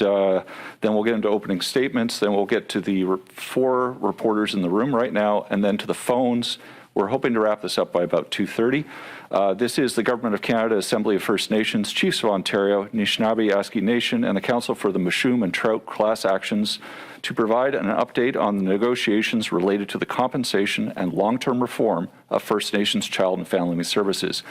and then we'll get into opening statements. Then we'll get to the four reporters in the room right now, and then to the phones. We're hoping to wrap this up by about 2:30. This is the Government of Canada, Assembly of First Nations, Chiefs of Ontario, Nishnawbe, Aski Nation, and the Council for the Mushoom and Trout Class Actions to provide an update on the negotiations related to the compensation and long-term reform of First Nations Child and Family Services.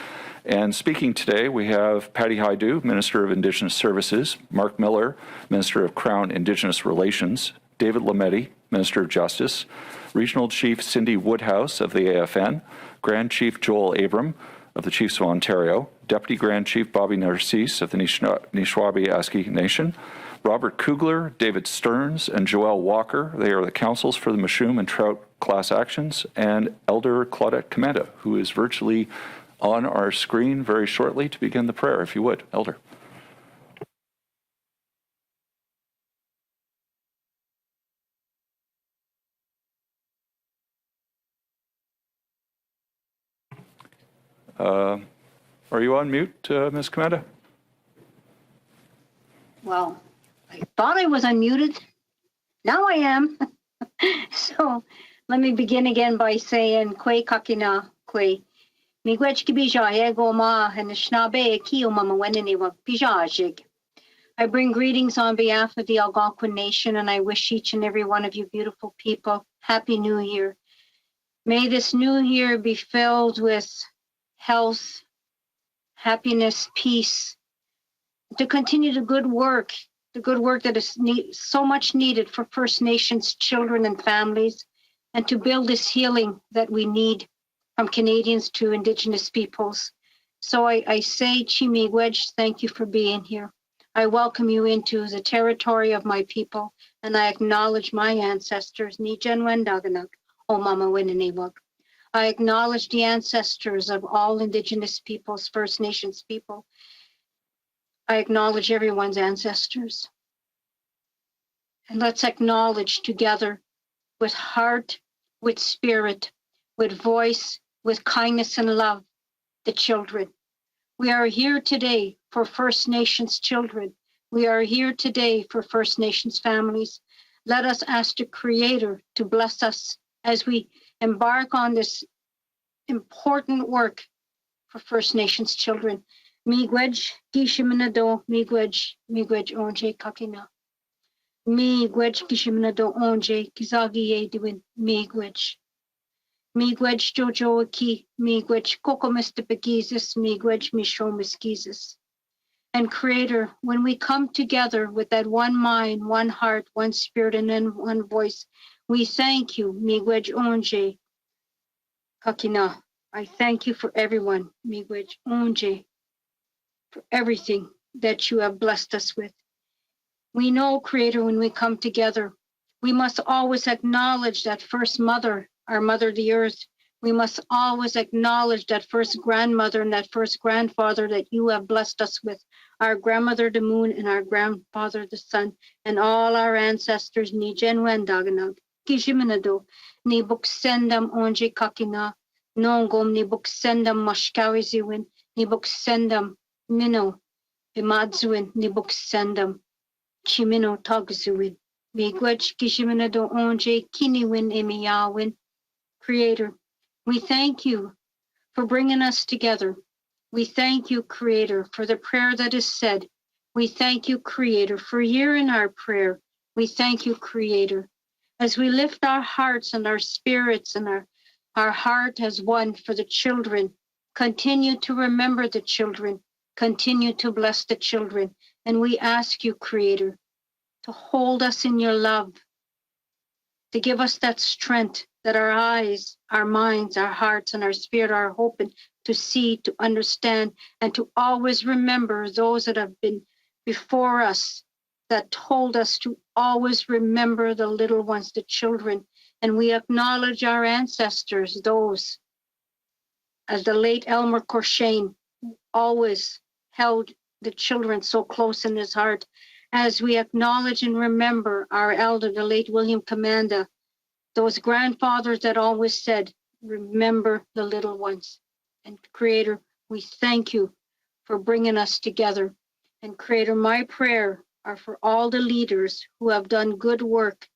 And speaking today, we have Patty Hajdu, Minister of Indigenous Services, Mark Miller, Minister of Crown Indigenous Relations, David Lametti, Minister of Justice, Regional Chief Cindy Woodhouse of the AFN, Grand Chief Joel Abram of the Chiefs of Ontario, Deputy Grand Chief Bobby Narcisse of the Nishnawbe Aski Nation, Robert Kugler, David Stearns, and Joelle Walker. They are the councils for the Mushoom and Trout Class Actions, and Elder Claudette Comenda, who is virtually on our screen very shortly to begin the prayer, if you would. Elder. Are you on mute, Ms. Comenda? Well, I thought I was unmuted. Now I am. So let me begin again by saying, Kwe kakina, kwe. Miigwech kibija ego ma and Nishnawbe kiyo mama wenini wa bijajig. I bring greetings on behalf of the Algonquin Nation, and I wish each and every one of you beautiful people Happy New Year. May this new year be filled with health, happiness, peace, to continue the good work that is so much needed for First Nations children and families, and to build this healing that we need from Canadians to Indigenous peoples. So I say, Chimiigwech, thank you for being here. I welcome you into the territory of my people, and I acknowledge my ancestors, Nijen Daganak, O Mama Wininiwag. I acknowledge the ancestors of all Indigenous peoples, First Nations people. I acknowledge everyone's ancestors. And let's acknowledge together with heart, with spirit, with voice, with kindness and love, the children. We are here today for First Nations children. We are here today for First Nations families. Let us ask the Creator to bless us as we embark on this important work for First Nations children. Miigwech, Gishiminado, Miigwech Onje Kakina. Miigwech, Gishiminado Onje, Kizagi Edwin, Miigwech. Miigwech Jojo Aki, Miigwech Kokomistipagizis, Miigwech Mishomiskizis. And Creator, when we come together with that one mind, one heart, one spirit, and then one voice, we thank you, Miigwech Onje Kakina. I thank you for everyone, Miigwech Onje, for everything that you have blessed us with. We know, Creator, when we come together, we must always acknowledge that first mother, our mother, the earth. We must always acknowledge that first grandmother and that first grandfather that you have blessed us with, our grandmother, the moon, and our grandfather, the sun, and all our ancestors, ni Jenwen Daganag, Kishiminado, ni buksendam onje kakina, nongom ni buksendam mashkawiziwin, ni buksendam mino, bimadzuin, ni buksendam, chimino tagzuin, miigwech kishiminado onje kiniwin emiyawin. Creator, we thank you for bringing us together. We thank you, Creator, for the prayer that is said. We thank you, Creator, for hearing our prayer. We thank you, Creator, as we lift our hearts and our spirits and our heart as one for the children. Continue to remember the children. Continue to bless the children. And we ask you, Creator, to hold us in your love, to give us that strength that our eyes, our minds, our hearts, and our spirit are open to see, to understand, and to always remember those that have been before us, that told us to always remember the little ones, the children. And we acknowledge our ancestors, those, as the late Elmer Corshane always held the children so close in his heart, as we acknowledge and remember our elder, the late William Commanda, those grandfathers that always said, remember the little ones. And Creator, we thank you for bringing us together. And Creator, my prayer are for all the leaders who have done good work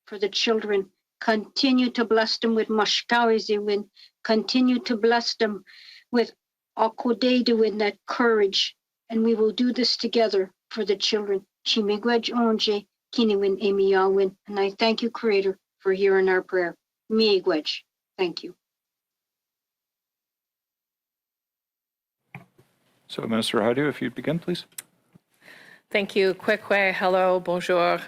for the children. Continue to bless them with mashkawiziwin. Continue to bless them with akodeduwin, that courage. And we will do this together for the children. Chimigwej onje kiniwin emiyawin. And I thank you, Creator, for hearing our prayer. Miigwej. Thank you. So, Minister Haidu, if you'd begin, please. Thank you. Kwekwe, hello, bonjour.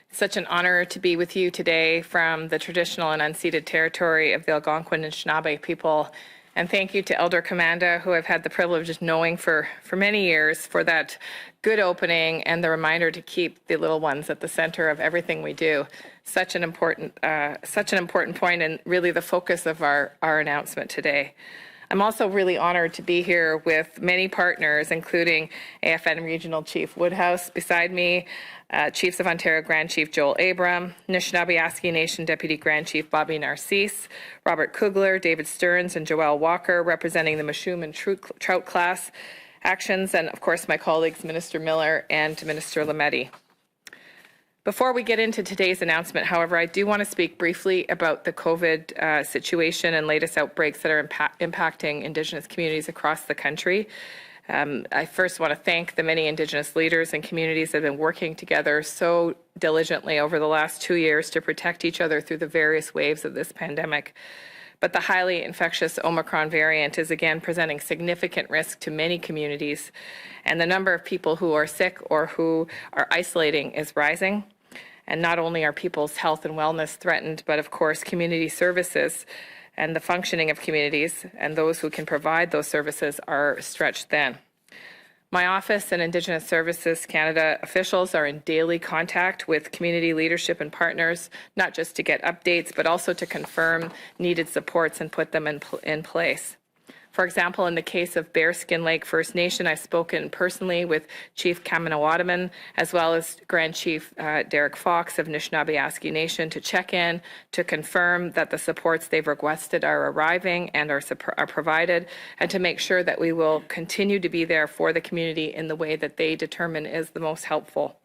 It's such an honor to be with you today from the traditional and unceded territory of the Algonquin and Nishnawbe people. And thank you to Elder Commanda, who I've had the privilege of knowing for many years, for that good opening and the reminder to keep the little ones at the center of everything we do. Such an important point, and really the focus of our announcement today. I'm also really honored to be here with many partners, including AFN Regional Chief Woodhouse beside me, Chiefs of Ontario Grand Chief Joel Abram, Nishnawbe Aski Nation Deputy Grand Chief Bobby Narcisse, Robert Kugler, David Stearns, and Joelle Walker, representing the Mushoom and Trout class actions, and of course my colleagues Minister Miller and Minister Lametti. Before we get into today's announcement, however, I do want to speak briefly about the COVID situation and latest outbreaks that are impacting Indigenous communities across the country. I first want to thank the many Indigenous leaders and communities that have been working together so diligently over the last 2 years to protect each other through the various waves of this pandemic. But the highly infectious Omicron variant is again presenting significant risk to many communities, and the number of people who are sick or who are isolating is rising. And not only are people's health and wellness threatened, but of course community services and the functioning of communities and those who can provide those services are stretched thin. My office and Indigenous Services Canada officials are in daily contact with community leadership and partners, not just to get updates, but also to confirm needed supports and put them in place. For example, in the case of Bearskin Lake First Nation, I've spoken personally with Chief Kamanawaddaman, as well as Grand Chief Derek Fox of Nishnawbe Aski Nation, to check in, to confirm that the supports they've requested are arriving and are provided, and to make sure that we will continue to be there for the community in the way that they determine is the most helpful.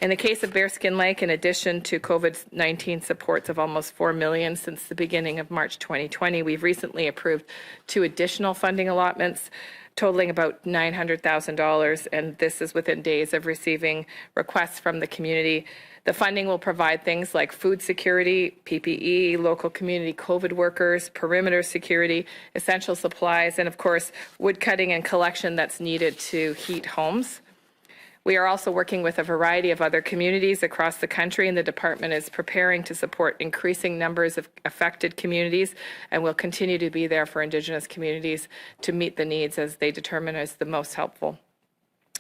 In the case of Bearskin Lake, in addition to COVID-19 supports of almost $4 million since the beginning of March 2020, we've recently approved 2 additional funding allotments totaling about $900,000, and this is within days of receiving requests from the community. The funding will provide things like food security, PPE, local community COVID workers, perimeter security, essential supplies, and of course, wood cutting and collection that's needed to heat homes. We are also working with a variety of other communities across the country, and the department is preparing to support increasing numbers of affected communities, and will continue to be there for Indigenous communities to meet the needs as they determine as the most helpful.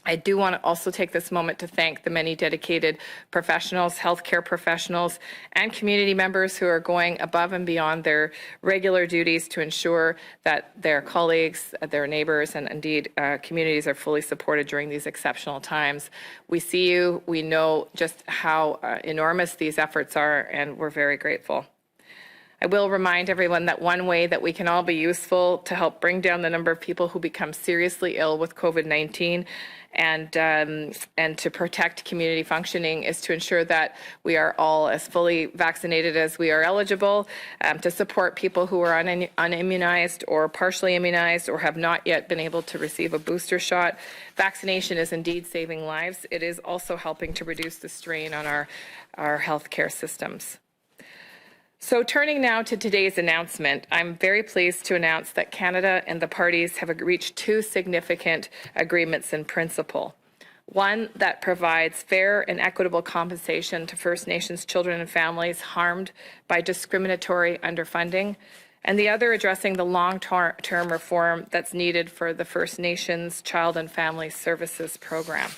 I do want to also take this moment to thank the many dedicated professionals, healthcare professionals, and community members who are going above and beyond their regular duties to ensure that their colleagues, their neighbors, and indeed communities are fully supported during these exceptional times. We see you, we know just how enormous these efforts are, and we're very grateful. I will remind everyone that one way that we can all be useful to help bring down the number of people who become seriously ill with COVID-19 and to protect community functioning is to ensure that we are all as fully vaccinated as we are eligible, to support people who are unimmunized or partially immunized or have not yet been able to receive a booster shot. Vaccination is indeed saving lives. It is also helping to reduce the strain on our healthcare systems. So turning now to today's announcement, I'm very pleased to announce that Canada and the parties have reached 2 significant agreements in principle. One that provides fair and equitable compensation to First Nations children and families harmed by discriminatory underfunding, and the other addressing the long-term reform that's needed for the First Nations Child and Family Services Program.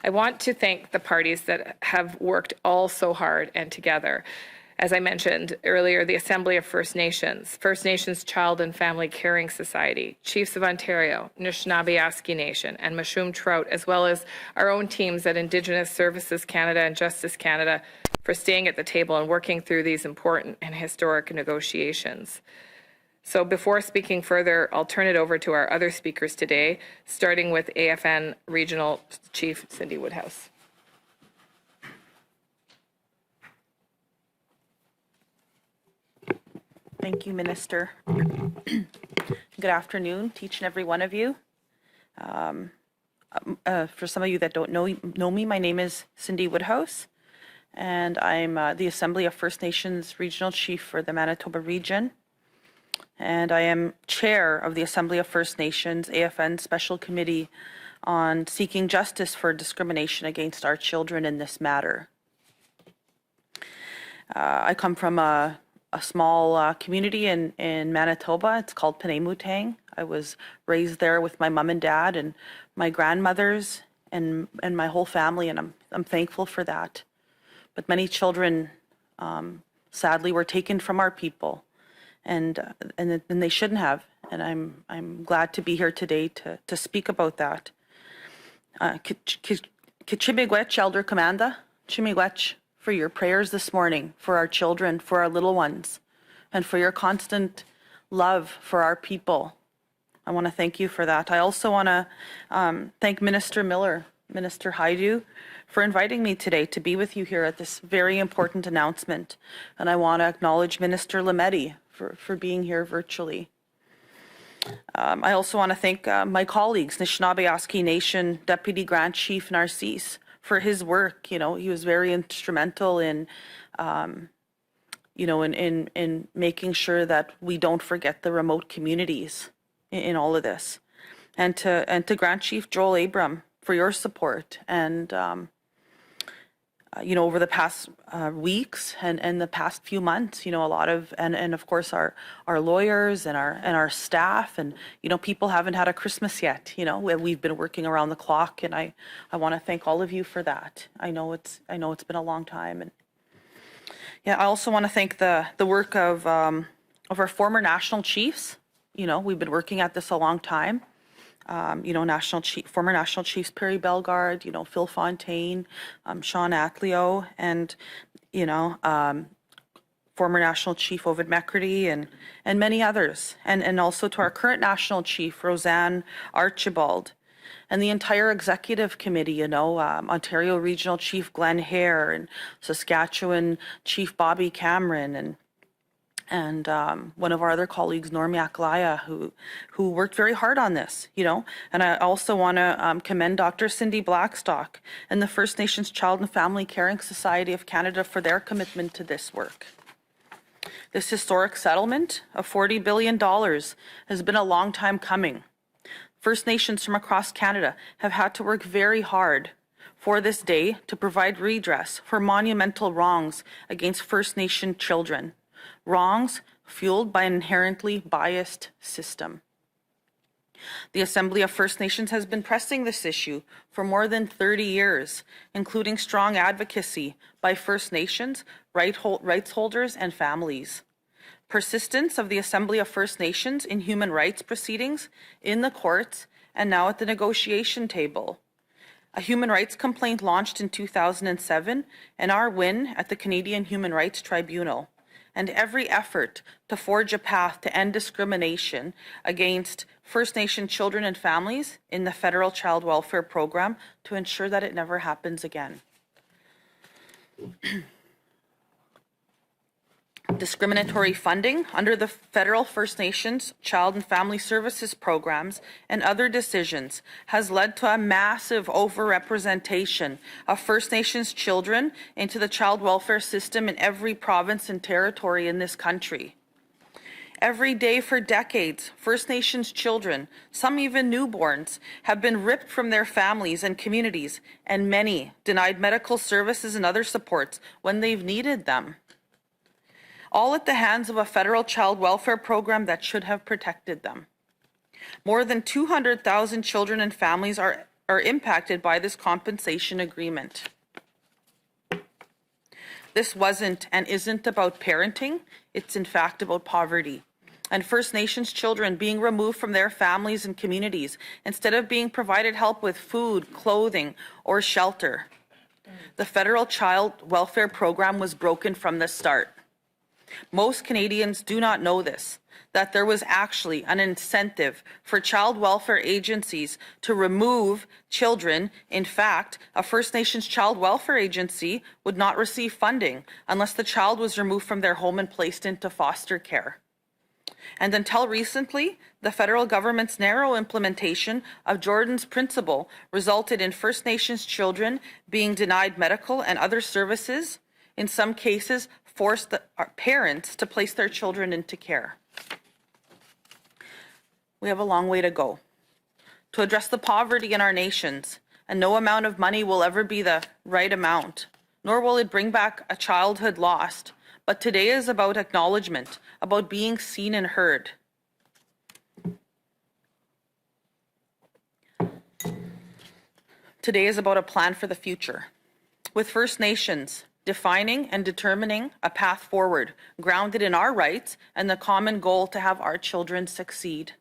I want to thank the parties that have worked all so hard and together. As I mentioned earlier, the Assembly of First Nations Child and Family Caring Society, Chiefs of Ontario, Nishnawbe Aski Nation, and Mushoom Trout, as well as our own teams at Indigenous Services Canada and Justice Canada for staying at the table and working through these important and historic negotiations. So before speaking further, I'll turn it over to our other speakers today, starting with AFN Regional Chief Cindy Woodhouse. Thank you, Minister. Good afternoon to each and every one of you. For some of you that don't know me, my name is Cindy Woodhouse, and I'm the Assembly of First Nations Regional Chief for the Manitoba region. And I am chair of the Assembly of First Nations AFN Special Committee on seeking justice for discrimination against our children in this matter. I come from a small community in Manitoba. It's called Penamutang. I was raised there with my mom and dad and my grandmothers and my whole family, and I'm thankful for that. But many children, sadly, were taken from our people, and they shouldn't have. And I'm glad to be here today to speak about that. Kichimigwech, Elder Commander, Chimigwech, for your prayers this morning, for our children, for our little ones, and for your constant love for our people. I want to thank you for that. I also want to thank Minister Miller, Minister Haidu, for inviting me today to be with you here at this very important announcement. And I want to acknowledge Minister Lametti for being here virtually. I also want to thank my colleagues, Nishnawbe Aski Nation Deputy Grand Chief Narcisse, for his work. You know, he was very instrumental in, in making sure that we don't forget the remote communities in all of this, and to Grand Chief Joel Abram for your support and over the past weeks and the past few months, a lot of and of course our lawyers and our staff, and people haven't had a Christmas yet. We've been working around the clock, and I want to thank all of you for that. I know it's been a long time, and I also want to thank the work of our former national chiefs. We've been working at this a long time. Former National Chiefs Perry Bellegarde, Phil Fontaine, Sean Atleo, and former National Chief Ovid McCurdy, and many others, and also to our current National Chief Roseanne Archibald, and the entire Executive Committee. Ontario Regional Chief Glenn Hare, and Saskatchewan Chief Bobby Cameron, and one of our other colleagues, Normi Aklaya, who worked very hard on this, And I also want to commend Dr. Cindy Blackstock and the First Nations Child and Family Caring Society of Canada for their commitment to this work. This historic settlement of $40 billion has been a long time coming. First Nations from across Canada have had to work very hard for this day to provide redress for monumental wrongs against First Nation children. Wrongs fueled by an inherently biased system. The Assembly of First Nations has been pressing this issue for more than 30 years, including strong advocacy by First Nations, rights holders, and families. Persistence of the Assembly of First Nations in human rights proceedings, in the courts, and now at the negotiation table. A human rights complaint launched in 2007, and our win at the Canadian Human Rights Tribunal. And every effort to forge a path to end discrimination against First Nation children and families in the federal child welfare program to ensure that it never happens again. Discriminatory funding under the federal First Nations Child and Family Services programs and other decisions has led to a massive overrepresentation of First Nations children into the child welfare system in every province and territory in this country. Every day for decades, First Nations children, some even newborns, have been ripped from their families and communities, and many denied medical services and other supports when they've needed them. All at the hands of a federal child welfare program that should have protected them. More than 200,000 children and families are impacted by this compensation agreement. This wasn't and isn't about parenting, it's in fact about poverty. And First Nations children being removed from their families and communities instead of being provided help with food, clothing, or shelter. The federal child welfare program was broken from the start. Most Canadians do not know this, that there was actually an incentive for child welfare agencies to remove children. In fact, a First Nations child welfare agency would not receive funding unless the child was removed from their home and placed into foster care. And until recently, the federal government's narrow implementation of Jordan's Principle resulted in First Nations children being denied medical and other services, in some cases forced parents to place their children into care. We have a long way to go to address the poverty in our nations, and no amount of money will ever be the right amount, nor will it bring back a childhood lost. But today is about acknowledgement, about being seen and heard. Today is about a plan for the future, with First Nations defining and determining a path forward, grounded in our rights and the common goal to have our children succeed.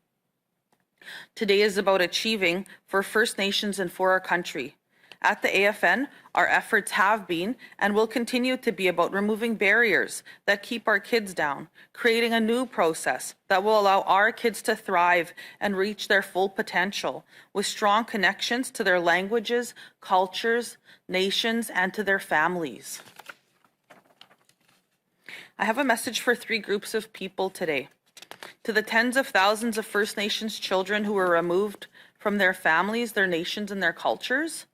Today is about achieving for First Nations and for our country. At the AFN, our efforts have been and will continue to be about removing barriers that keep our kids down, creating a new process that will allow our kids to thrive and reach their full potential with strong connections to their languages, cultures, nations, and to their families. I have a message for 3 groups of people today. To the tens of thousands of First Nations children who were removed from their families, their nations, and their cultures.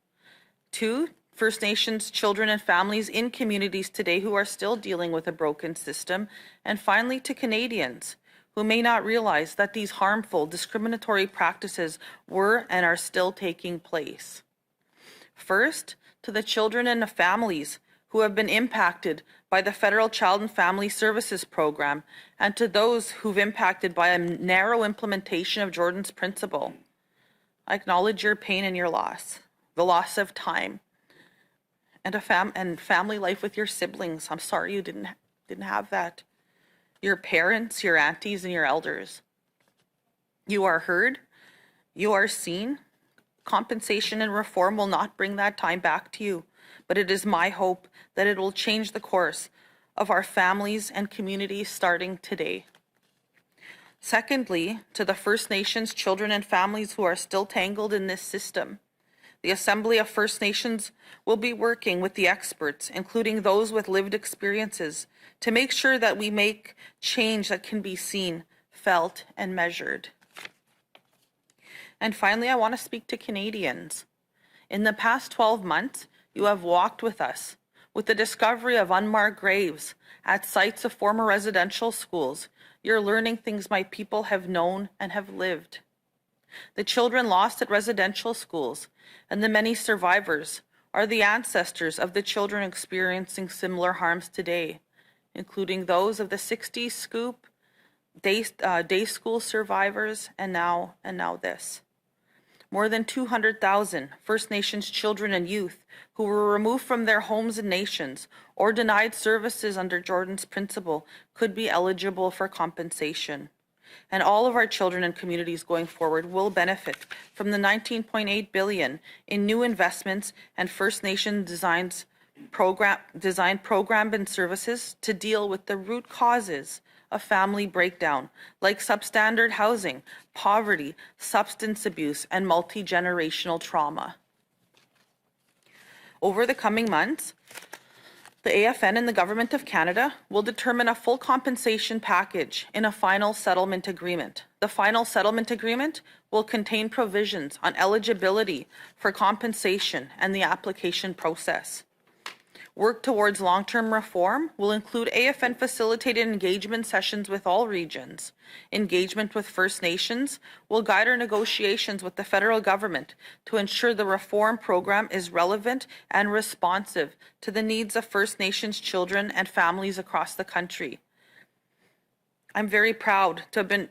2, First Nations children and families in communities today who are still dealing with a broken system. And finally, to Canadians who may not realize that these harmful, discriminatory practices were and are still taking place. First, to the children and the families who have been impacted by the Federal Child and Family Services Program, and to those who've impacted by a narrow implementation of Jordan's Principle. I acknowledge your pain and your loss, the loss of time, and family life with your siblings. I'm sorry you didn't have that. Your parents, your aunties, and your elders. You are heard. You are seen. Compensation and reform will not bring that time back to you, but it is my hope that it will change the course of our families and communities starting today. Secondly, to the First Nations children and families who are still tangled in this system, the Assembly of First Nations will be working with the experts, including those with lived experiences, to make sure that we make change that can be seen, felt, and measured. And finally, I want to speak to Canadians. In the past 12 months, you have walked with us with the discovery of unmarked graves at sites of former residential schools. You're learning things my people have known and have lived. The children lost at residential schools and the many survivors are the ancestors of the children experiencing similar harms today, including those of the 60s scoop, day school survivors, and now this. More than 200,000 First Nations children and youth who were removed from their homes and nations or denied services under Jordan's Principle could be eligible for compensation. And all of our children and communities going forward will benefit from the $19.8 billion in new investments and First Nation design program and services to deal with the root causes of family breakdown, like substandard housing, poverty, substance abuse, and multi-generational trauma. Over the coming months, the AFN and the Government of Canada will determine a full compensation package in a final settlement agreement. The final settlement agreement will contain provisions on eligibility for compensation and the application process. Work towards long-term reform will include AFN-facilitated engagement sessions with all regions. Engagement with First Nations will guide our negotiations with the federal government to ensure the reform program is relevant and responsive to the needs of First Nations children and families across the country. I'm very proud to have been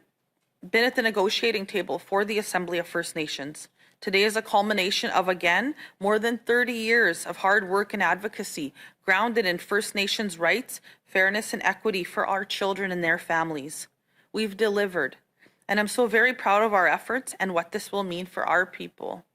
at the negotiating table for the Assembly of First Nations. Today is a culmination of, again, more than 30 years of hard work and advocacy grounded in First Nations rights, fairness, and equity for our children and their families. We've delivered, and I'm so very proud of our efforts and what this will mean for our people.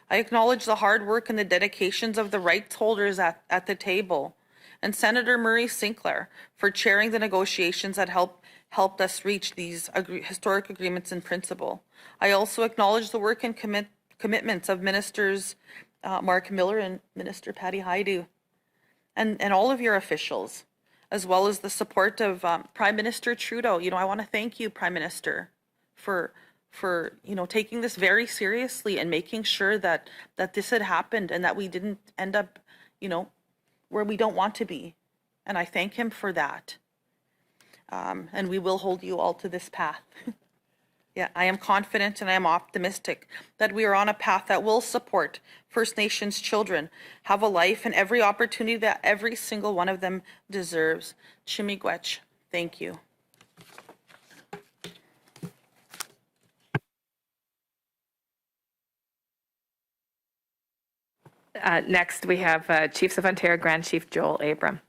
I acknowledge the hard work and the dedications of the rights holders at the table, and Senator Murray Sinclair for chairing the negotiations that helped us reach these historic agreements in principle. I also acknowledge the work and commitments of Ministers Mark Miller and Minister Patty Haidu, and all of your officials. as well as the support of Prime Minister Trudeau. I want to thank you, Prime Minister, for taking this very seriously and making sure that this had happened and that we didn't end up, where we don't want to be. And I thank him for that. And we will hold you all to this path. Yeah, I am confident and I am optimistic that we are on a path that will support First Nations children have a life and every opportunity that every single one of them deserves. Chimigwech, thank you. Next, we have Chiefs of Ontario Grand Chief Joel Abram.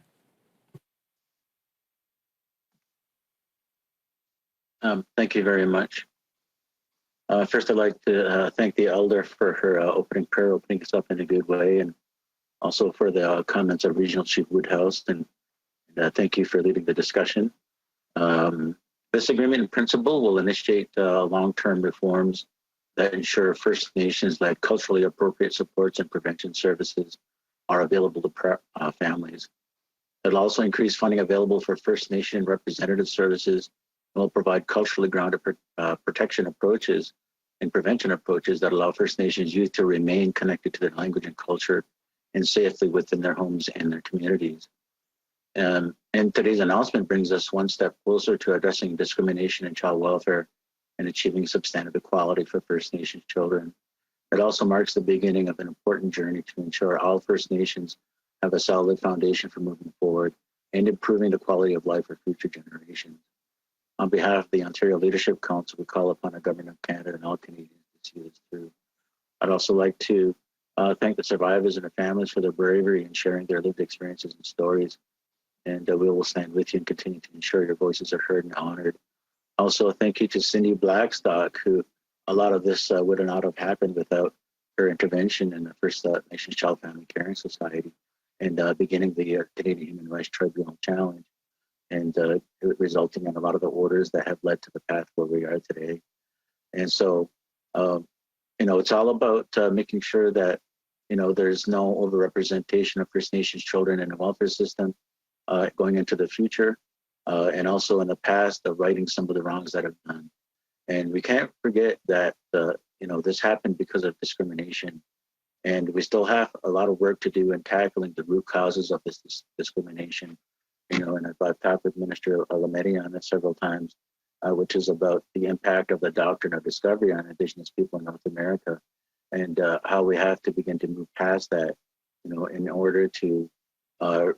Thank you very much. First, I'd like to thank the elder for her opening prayer, opening us up in a good way, and also for the comments of Regional Chief Woodhouse. And thank you for leading the discussion. This agreement in principle will initiate long-term reforms that ensure First Nations-led culturally appropriate supports and prevention services are available to families. It'll also increase funding available for First Nation representative services and will provide culturally grounded protection approaches and prevention approaches that allow First Nations youth to remain connected to their language and culture and safely within their homes and their communities. And today's announcement brings us one step closer to addressing discrimination in child welfare and achieving substantive equality for First Nations children. It also marks the beginning of an important journey to ensure all First Nations have a solid foundation for moving forward and improving the quality of life for future generations. On behalf of the Ontario Leadership Council, we call upon the Government of Canada and all Canadians to see this through. I'd also like to thank the survivors and their families for their bravery in sharing their lived experiences and stories. And we will stand with you and continue to ensure your voices are heard and honored. Also, thank you to Cindy Blackstock, who a lot of this would not have happened without her intervention in the First Nations Child Family Caring Society and beginning the Canadian Human Rights Tribunal Challenge, and resulting in a lot of the orders that have led to the path where we are today. And so, it's all about making sure that, there's no overrepresentation of First Nations children in the welfare system going into the future, and also in the past of righting some of the wrongs that have done. And we can't forget that, this happened because of discrimination. And we still have a lot of work to do in tackling the root causes of this discrimination. And I've talked with Minister Allotments on this several times, which is about the impact of the doctrine of discovery on Indigenous people in North America, and how we have to begin to move past that, in order to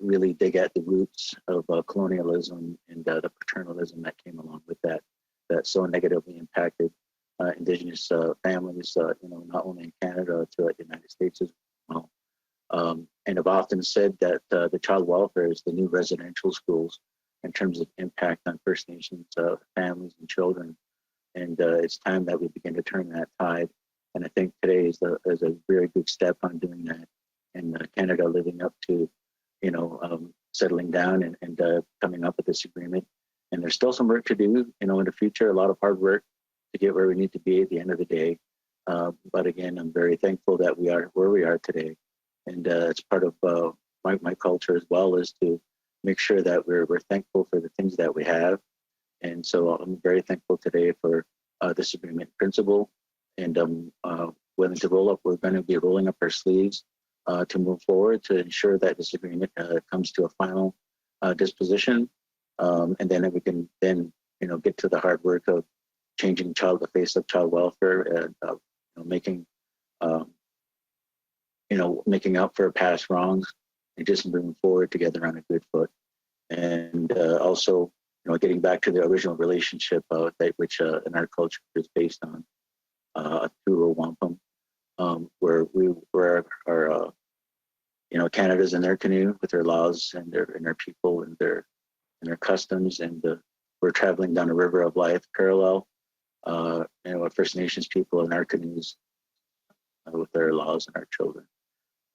really dig at the roots of colonialism and the paternalism that came along with that so negatively impacted Indigenous families, not only in Canada, throughout the United States as well. And I've often said that the child welfare is the new residential schools in terms of impact on First Nations families and children. And it's time that we begin to turn that tide. And I think today is a very good step on doing that. And Canada living up to, settling down and coming up with this agreement. And there's still some work to do, in the future, a lot of hard work to get where we need to be at the end of the day. But again, I'm very thankful that we are where we are today. And it's part of my culture as well, is to make sure that we're thankful for the things that we have. And so I'm very thankful today for this agreement principle, and I'm willing to roll up. We're going to be rolling up our sleeves to move forward to ensure that this agreement comes to a final disposition. And then we can get to the hard work of changing the face of child welfare and making making up for past wrongs and just moving forward together on a good foot. And also, getting back to the original relationship which in our culture is based on through wampum, where Canada's in their canoe with their laws and their people and their customs, and we're traveling down a river of life parallel. First Nations people in our canoes with their laws and our children.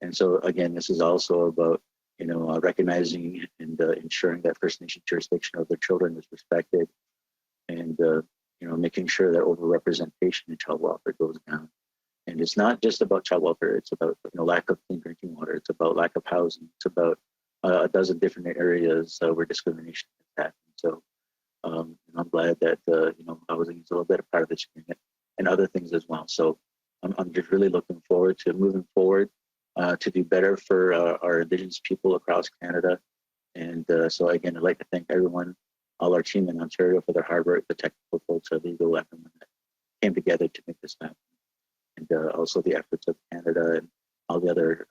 And so again, this is also about recognizing and ensuring that First Nation jurisdiction of their children is respected, and making sure that overrepresentation in child welfare goes down. And it's not just about child welfare; it's about lack of clean drinking water. It's about lack of housing. It's about a dozen different areas where discrimination has happened. So I'm glad that housing is a little bit a part of this agreement and other things as well. So I'm just really looking forward to moving forward to do better for our Indigenous people across Canada. And so again, I'd like to thank everyone, all our team in Ontario for their hard work, the technical folks, our legal, everyone that came together to make this happen. And also the efforts of Canada and all the other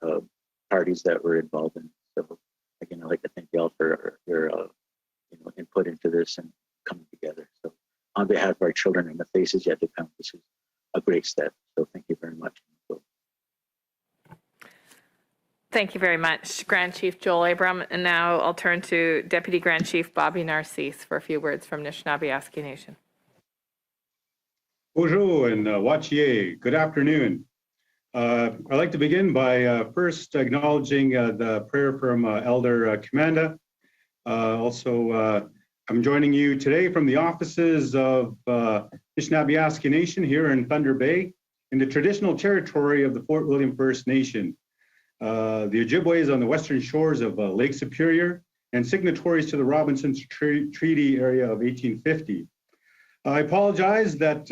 parties that were involved in. So again, I'd like to thank you all for your input into this and coming together. So on behalf of our children and the faces yet to come, this is a great step. So thank you very much. Thank you very much, Grand Chief Joel Abram. And now I'll turn to Deputy Grand Chief Bobby Narcisse for a few words from Nishnawbe Aski Nation. Bonjour and Wachier. Good afternoon. I'd like to begin by first acknowledging the prayer from Elder Commanda. I'm joining you today from the offices of Nishnawbe Aski Nation here in Thunder Bay, in the traditional territory of the Fort William First Nation. The Ojibways on the western shores of Lake Superior and signatories to the Robinson Treaty area of 1850. I apologize that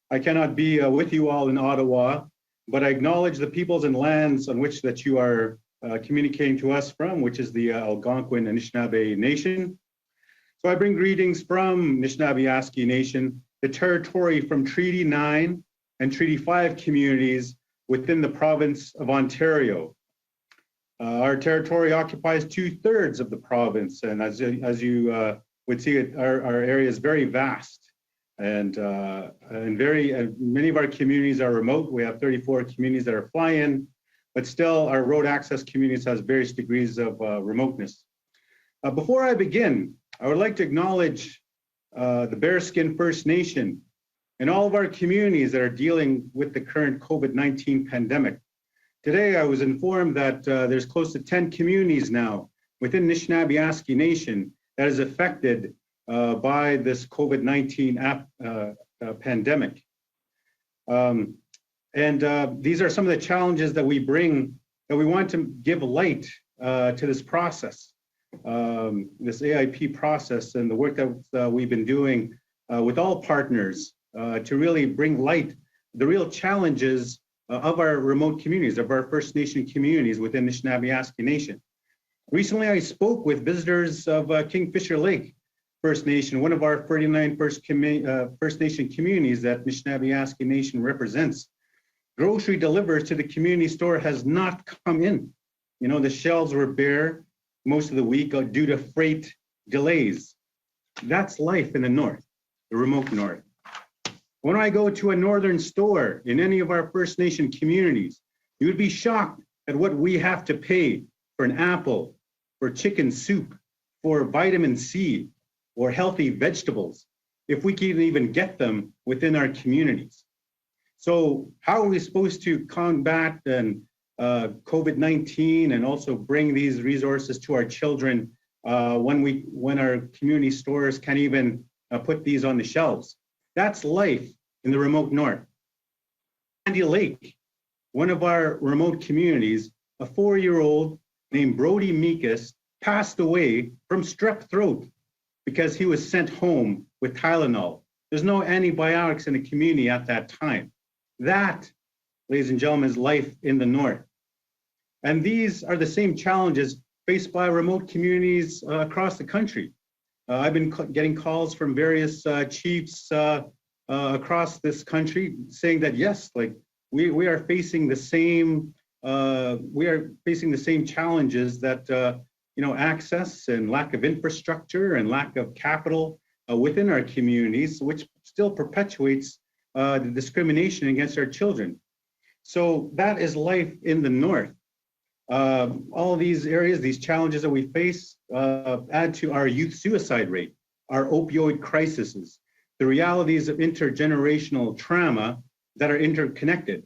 I cannot be with you all in Ottawa, but I acknowledge the peoples and lands on which that you are communicating to us from, which is the Algonquin and Nishnawbe Nation. So I bring greetings from Nishnawbe Aski Nation, the territory from Treaty 9 and Treaty 5 communities within the province of Ontario. Our territory occupies 2/3 of the province, and as you would see, our area is very vast, and many of our communities are remote. We have 34 communities that are fly-in, but still our road access communities has various degrees of remoteness. Before I begin, I would like to acknowledge the Bearskin First Nation and all of our communities that are dealing with the current COVID-19 pandemic. Today, I was informed that there's close to 10 communities now within Nishnawbe Aski Nation that is affected by this COVID-19 pandemic. These are some of the challenges that we bring, that we want to give light to this process, this AIP process, and the work that we've been doing with all partners to really bring light the real challenges of our remote communities, of our First Nation communities within the Nishnawbe Aski Nation. Recently, I spoke with visitors of Kingfisher Lake First Nation, one of our 39 First Nation communities that Nishnawbe Aski Nation represents. Grocery deliveries to the community store has not come in. You know, the shelves were bare most of the week due to freight delays. That's life in the north, the remote north. When I go to a northern store in any of our First Nation communities, you would be shocked at what we have to pay for an apple, for chicken soup, for vitamin C, or healthy vegetables, if we can even get them within our communities. So how are we supposed to combat COVID-19 and also bring these resources to our children when our community stores can't even put these on the shelves? That's life in the remote north. Sandy Lake, one of our remote communities, a 4-year-old named Brody Meekus passed away from strep throat because he was sent home with Tylenol. There's no antibiotics in the community at that time. That, ladies and gentlemen, is life in the north. And these are the same challenges faced by remote communities across the country. I've been getting calls from various chiefs across this country saying that yes, like we are facing the same challenges that access and lack of infrastructure and lack of capital within our communities, which still perpetuates the discrimination against our children. So that is life in the north. All these areas, these challenges that we face add to our youth suicide rate, our opioid crises, the realities of intergenerational trauma that are interconnected.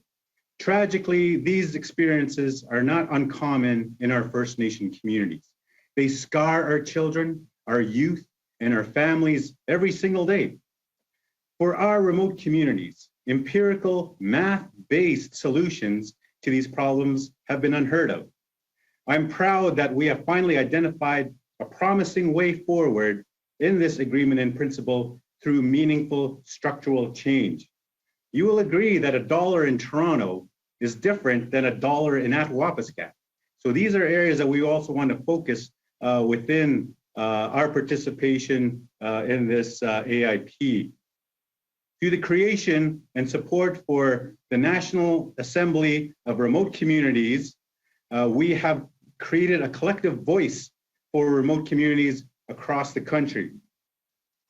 Tragically, these experiences are not uncommon in our First Nation communities. They scar our children, our youth, and our families every single day. For our remote communities, empirical, math-based solutions to these problems have been unheard of. I'm proud that we have finally identified a promising way forward in this agreement in principle through meaningful structural change. You will agree that $1 in Toronto is different than $1 in Attawapiskat. So these are areas that we also want to focus within our participation in this AIP. Through the creation and support for the National Assembly of Remote Communities, we have created a collective voice for remote communities across the country.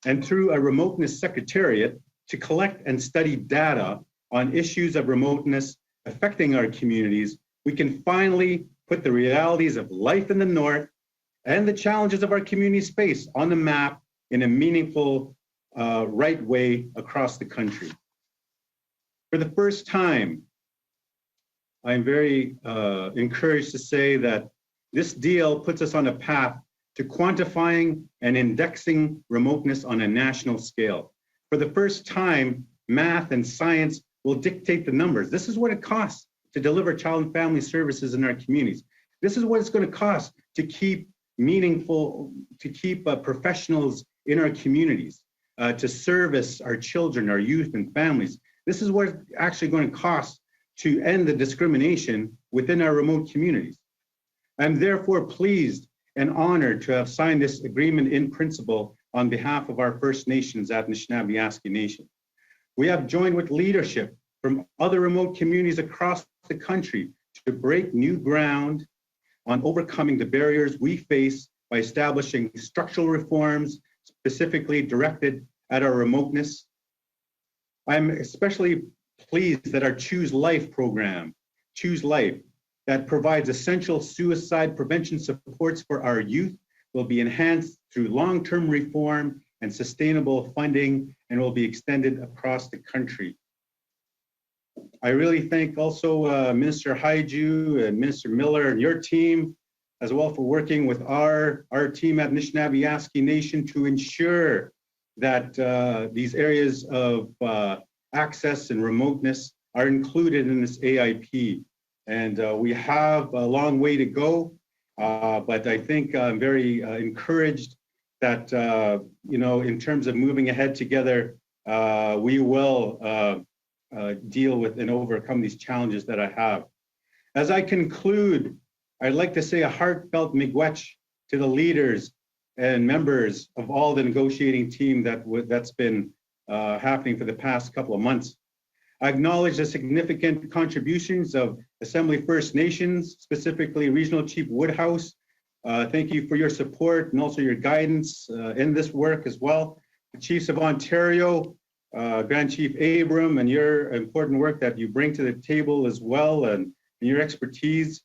And through a remoteness secretariat to collect and study data on issues of remoteness affecting our communities, we can finally put the realities of life in the North and the challenges of our community space on the map in a meaningful, right way across the country. For the first time, I'm very encouraged to say that this deal puts us on a path to quantifying and indexing remoteness on a national scale. For the first time, math and science will dictate the numbers. This is what it costs to deliver child and family services in our communities. This is what it's going to cost to keep professionals in our communities, to service our children, our youth and families. This is what it's actually going to cost to end the discrimination within our remote communities. I'm therefore pleased and honored to have signed this agreement in principle on behalf of our First Nations at Nishnawbe Aski Nation. We have joined with leadership from other remote communities across the country to break new ground on overcoming the barriers we face by establishing structural reforms specifically directed at our remoteness. I'm especially pleased that our Choose Life program, Choose Life, that provides essential suicide prevention supports for our youth, will be enhanced through long-term reform and sustainable funding and will be extended across the country. I really thank also Minister Haiju and Minister Miller and your team as well for working with our team at Nishnawbe Aski Nation to ensure that these areas of access and remoteness are included in this AIP. And we have a long way to go, but I think I'm very encouraged that, in terms of moving ahead together, we will deal with and overcome these challenges that I have. As I conclude, I'd like to say a heartfelt miigwech to the leaders and members of all the negotiating team that's been happening for the past couple of months. I acknowledge the significant contributions of Assembly First Nations, specifically Regional Chief Woodhouse. Thank you for your support and also your guidance in this work as well. The Chiefs of Ontario, Grand Chief Abram, and your important work that you bring to the table as well, and your expertise.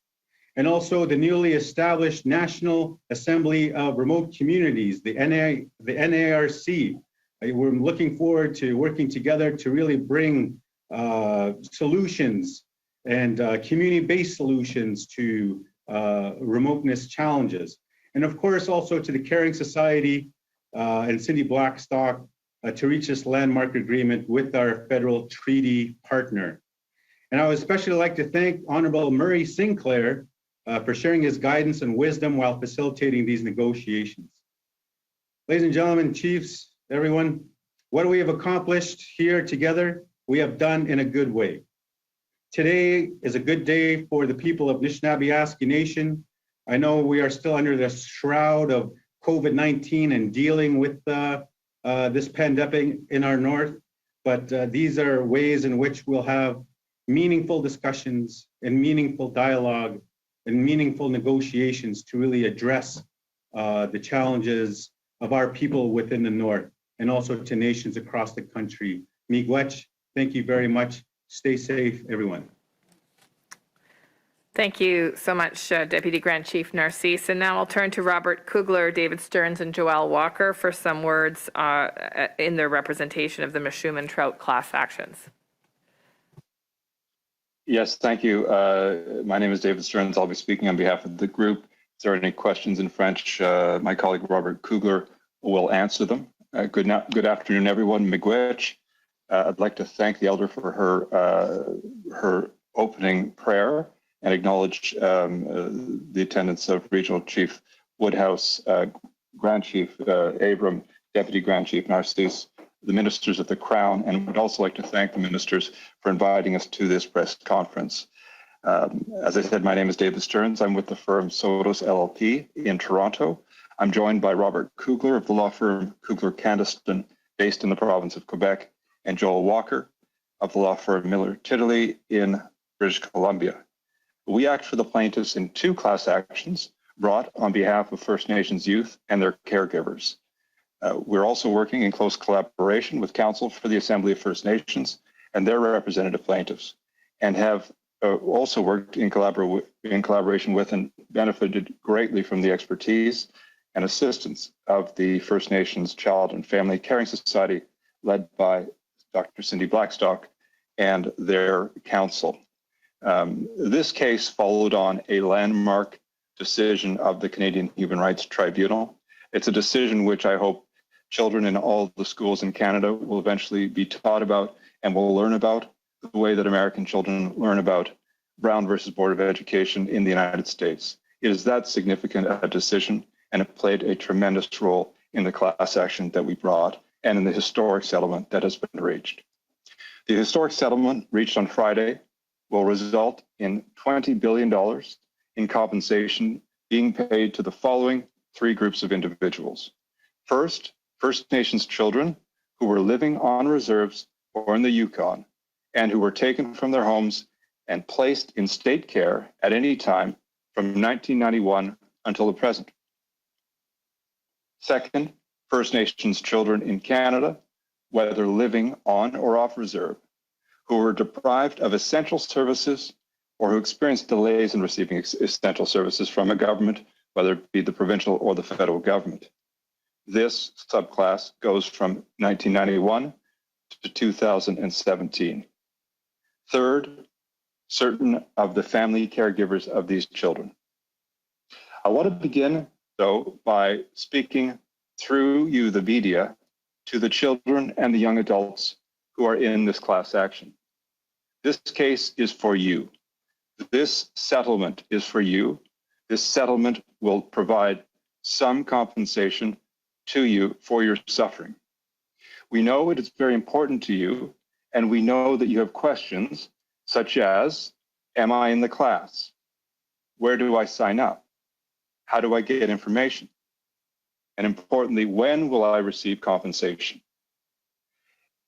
And also the newly established National Assembly of Remote Communities, the NARC. We're looking forward to working together to really bring solutions and community-based solutions to remoteness challenges. And of course, also to the Caring Society and Cindy Blackstock to reach this landmark agreement with our federal treaty partner. And I would especially like to thank Honorable Murray Sinclair for sharing his guidance and wisdom while facilitating these negotiations. Ladies and gentlemen, chiefs, everyone, what we have accomplished here together, we have done in a good way. Today is a good day for the people of Nishnawbe Aski Nation. I know we are still under the shroud of COVID-19 and dealing with this pandemic in our north, but these are ways in which we'll have meaningful discussions and meaningful dialogue and meaningful negotiations to really address the challenges of our people within the north and also to nations across the country. Miigwech, thank you very much. Stay safe, everyone. Thank you so much, Deputy Grand Chief Narcisse. And now I'll turn to Robert Kugler, David Stearns, and Joelle Walker for some words in their representation of the Mishuman Trout class actions. Yes, thank you. My name is David Stearns. I'll be speaking on behalf of the group. If there are any questions in French, my colleague Robert Kugler will answer them. Good afternoon, everyone. Miigwech. I'd like to thank the elder for her opening prayer and acknowledge the attendance of Regional Chief Woodhouse, Grand Chief Abram, Deputy Grand Chief Narcisse, the ministers of the Crown, and would also like to thank the ministers for inviting us to this press conference. As I said, my name is David Stearns. I'm with the firm Sotos LLP in Toronto. I'm joined by Robert Kugler of the law firm Kugler Candiston, based in the province of Quebec, and Joel Walker of the law firm Miller Titley in British Columbia. We act for the plaintiffs in 2 class actions brought on behalf of First Nations youth and their caregivers. We're also working in close collaboration with Council for the Assembly of First Nations and their representative plaintiffs, and have also worked in collaboration with and benefited greatly from the expertise and assistance of the First Nations Child and Family Caring Society, led by Dr. Cindy Blackstock and their counsel. This case followed on a landmark decision of the Canadian Human Rights Tribunal. It's a decision which I hope children in all the schools in Canada will eventually be taught about and will learn about, the way that American children learn about Brown versus Board of Education in the United States. It is that significant a decision, and it played a tremendous role in the class action that we brought and in the historic settlement that has been reached. The historic settlement reached on Friday will result in $20 billion in compensation being paid to the following 3 groups of individuals. First, First Nations children who were living on reserves or in the Yukon and who were taken from their homes and placed in state care at any time from 1991 until the present. Second, First Nations children in Canada, whether living on or off reserve, who were deprived of essential services or who experienced delays in receiving essential services from a government, whether it be the provincial or the federal government. This subclass goes from 1991 to 2017. Third, certain of the family caregivers of these children. I want to begin, though, by speaking through you, the media, to the children and the young adults who are in this class action. This case is for you. This settlement is for you. This settlement will provide some compensation to you for your suffering. We know it is very important to you, and we know that you have questions such as, am I in the class? Where do I sign up? How do I get information? And importantly, when will I receive compensation?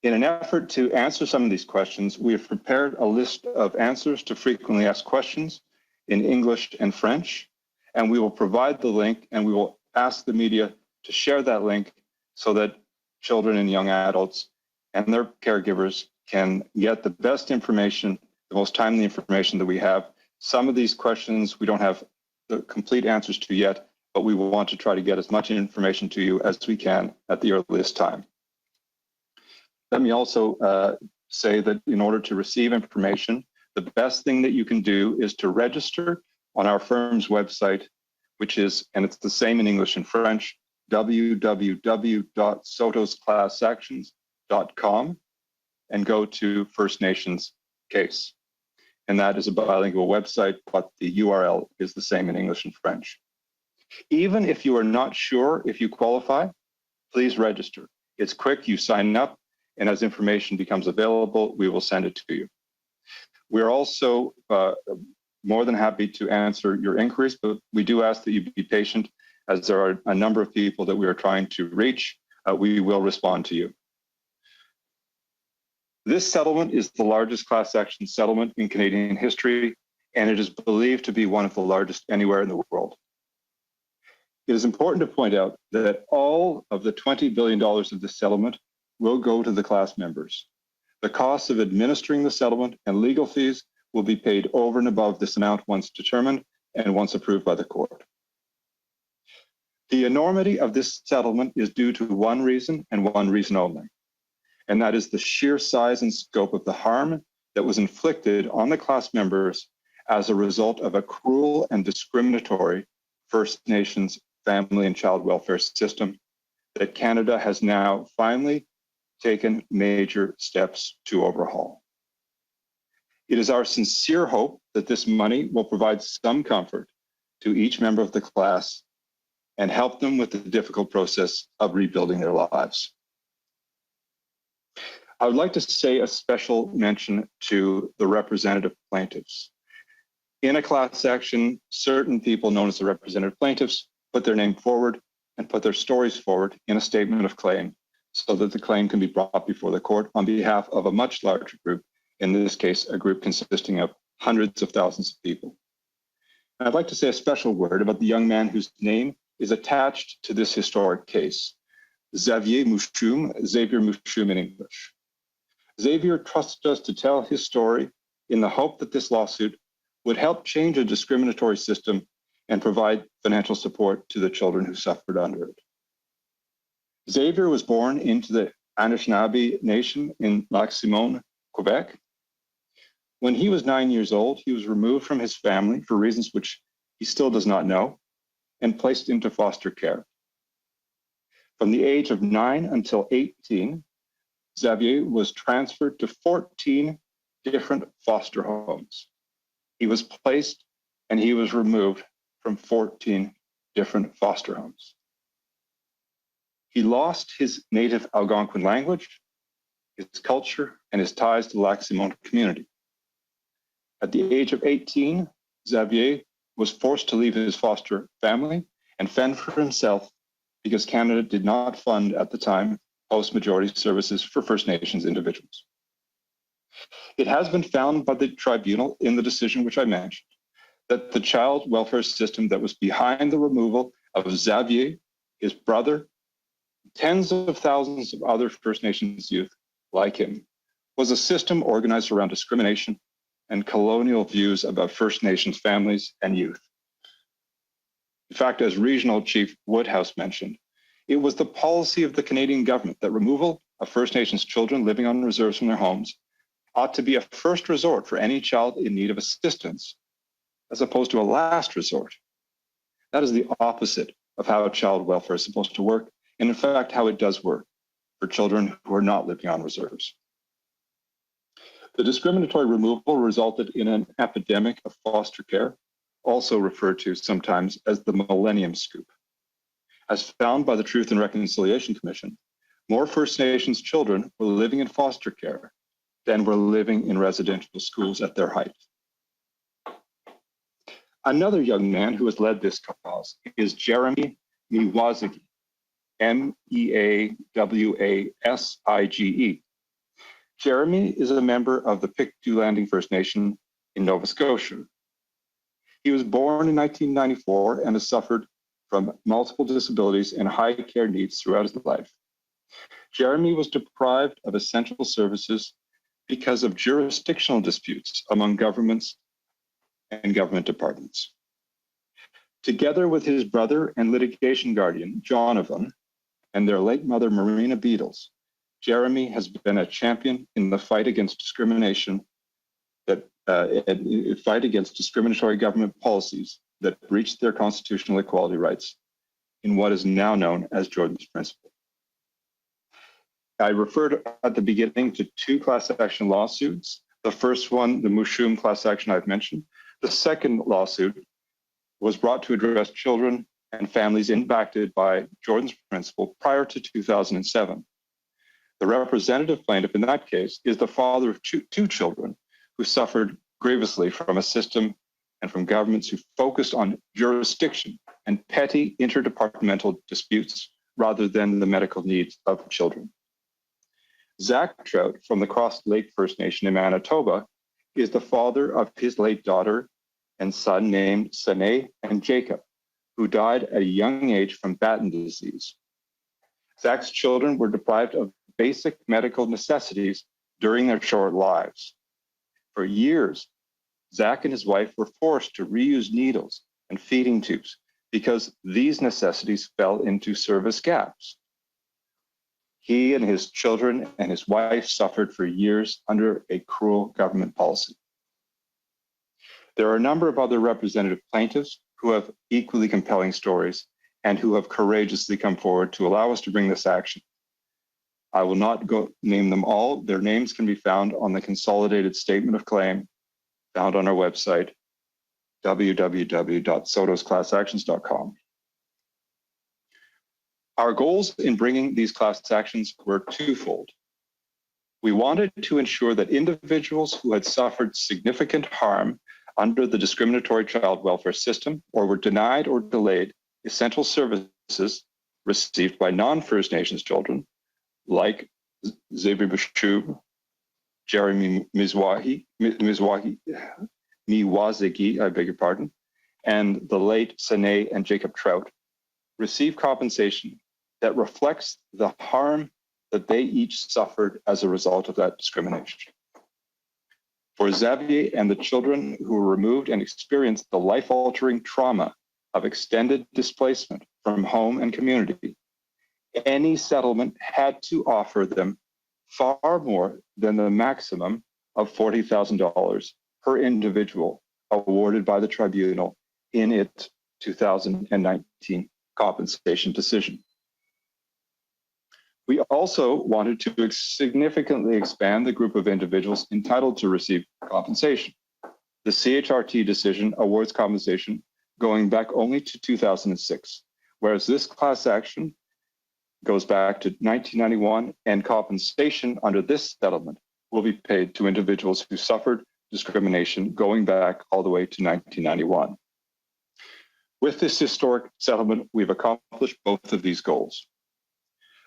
In an effort to answer some of these questions, we have prepared a list of answers to frequently asked questions in English and French, and we will provide the link, and we will ask the media to share that link so that children and young adults and their caregivers can get the best information, the most timely information that we have. Some of these questions we don't have the complete answers to yet, but we will want to try to get as much information to you as we can at the earliest time. Let me also say that in order to receive information, the best thing that you can do is to register on our firm's website, which is, and it's the same in English and French, www.sotosclassactions.com, and go to First Nations case. And that is a bilingual website, but the URL is the same in English and French. Even if you are not sure if you qualify, please register. It's quick, you sign up, and as information becomes available, we will send it to you. We're also more than happy to answer your inquiries, but we do ask that you be patient as there are a number of people that we are trying to reach. We will respond to you. This settlement is the largest class action settlement in Canadian history, and it is believed to be one of the largest anywhere in the world. It is important to point out that all of the $20 billion of this settlement will go to the class members. The costs of administering the settlement and legal fees will be paid over and above this amount once determined and once approved by the court. The enormity of this settlement is due to one reason and one reason only, and that is the sheer size and scope of the harm that was inflicted on the class members as a result of a cruel and discriminatory First Nations family and child welfare system that Canada has now finally taken major steps to overhaul. It is our sincere hope that this money will provide some comfort to each member of the class and help them with the difficult process of rebuilding their lives. I would like to say a special mention to the representative plaintiffs. In a class action, certain people known as the representative plaintiffs put their name forward and put their stories forward in a statement of claim so that the claim can be brought before the court on behalf of a much larger group, in this case, a group consisting of hundreds of thousands of people. And I'd like to say a special word about the young man whose name is attached to this historic case, Xavier Mouchoum in English. Xavier trusted us to tell his story in the hope that this lawsuit would help change a discriminatory system and provide financial support to the children who suffered under it. Xavier was born into the Nishnawbe Nation in Lac-Simon, Quebec. When he was 9 years old, he was removed from his family for reasons which he still does not know and placed into foster care. From the age of 9 until 18, Xavier was transferred to 14 different foster homes. He was placed and he was removed from 14 different foster homes. He lost his native Algonquin language, his culture, and his ties to the Lac-Simon community. At the age of 18, Xavier was forced to leave his foster family and fend for himself because Canada did not fund at the time post-majority services for First Nations individuals. It has been found by the tribunal in the decision which I mentioned that the child welfare system that was behind the removal of Xavier, his brother, tens of thousands of other First Nations youth like him, was a system organized around discrimination and colonial views about First Nations families and youth. In fact, as Regional Chief Woodhouse mentioned, it was the policy of the Canadian government that removal of First Nations children living on reserves from their homes ought to be a first resort for any child in need of assistance, as opposed to a last resort. That is the opposite of how child welfare is supposed to work, and in fact, how it does work for children who are not living on reserves. The discriminatory removal resulted in an epidemic of foster care, also referred to sometimes as the Millennium Scoop. As found by the Truth and Reconciliation Commission, more First Nations children were living in foster care than were living in residential schools at their height. Another young man who has led this cause is Jeremy Miwasiki, Meawasige. Jeremy is a member of the Pictou Landing First Nation in Nova Scotia. He was born in 1994 and has suffered from multiple disabilities and high care needs throughout his life. Jeremy was deprived of essential services because of jurisdictional disputes among governments and government departments. Together with his brother and litigation guardian, Jonathan, and their late mother, Marina Beatles, Jeremy has been a champion in the fight against discrimination, fight against discriminatory government policies that breach their constitutional equality rights in what is now known as Jordan's Principle. I referred at the beginning to two class action lawsuits. The first one, the Mouchoum class action I've mentioned. The second lawsuit was brought to address children and families impacted by Jordan's Principle prior to 2007. The representative plaintiff in that case is the father of two children who suffered grievously from a system and from governments who focused on jurisdiction and petty interdepartmental disputes rather than the medical needs of children. Zach Trout from the Cross Lake First Nation in Manitoba is the father of his late daughter and son named Sane and Jacob, who died at a young age from Batten disease. Zach's children were deprived of basic medical necessities during their short lives. For years, Zach and his wife were forced to reuse needles and feeding tubes because these necessities fell into service gaps. He and his children and his wife suffered for years under a cruel government policy. There are a number of other representative plaintiffs who have equally compelling stories and who have courageously come forward to allow us to bring this action. I will not name them all. Their names can be found on the consolidated statement of claim found on our website, www.sotosclassactions.com. Our goals in bringing these class actions were twofold. We wanted to ensure that individuals who had suffered significant harm under the discriminatory child welfare system or were denied or delayed essential services received by non-First Nations children, like Zebri Bashub, Jeremy Miwasiki, I beg your pardon, and the late Sine and Jacob Trout, receive compensation that reflects the harm that they each suffered as a result of that discrimination. For Xavier and the children who were removed and experienced the life-altering trauma of extended displacement from home and community, any settlement had to offer them far more than the maximum of $40,000 per individual awarded by the tribunal in its 2019 compensation decision. We also wanted to significantly expand the group of individuals entitled to receive compensation. The CHRT decision awards compensation going back only to 2006, whereas this class action goes back to 1991, and compensation under this settlement will be paid to individuals who suffered discrimination going back all the way to 1991. With this historic settlement, we've accomplished both of these goals.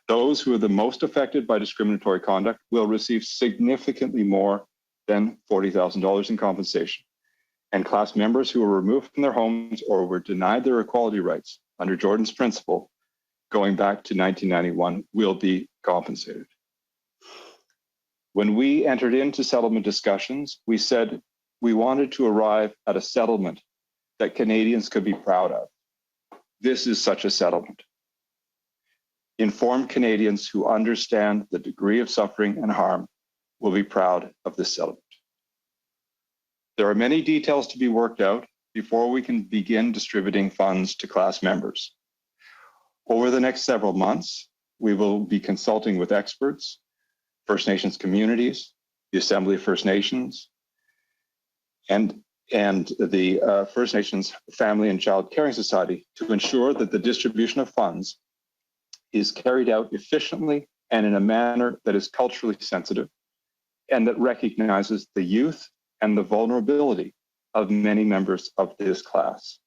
Those who are the most affected by discriminatory conduct will receive significantly more than $40,000 in compensation, and class members who were removed from their homes or were denied their equality rights under Jordan's principle going back to 1991 will be compensated. When we entered into settlement discussions, we said we wanted to arrive at a settlement that Canadians could be proud of. This is such a settlement. Informed Canadians who understand the degree of suffering and harm will be proud of this settlement. There are many details to be worked out before we can begin distributing funds to class members. Over the next several months, we will be consulting with experts, First Nations communities, the Assembly of First Nations, and the First Nations Family and Child Caring Society to ensure that the distribution of funds is carried out efficiently and in a manner that is culturally sensitive and that recognizes the youth and the vulnerability of many members of this class.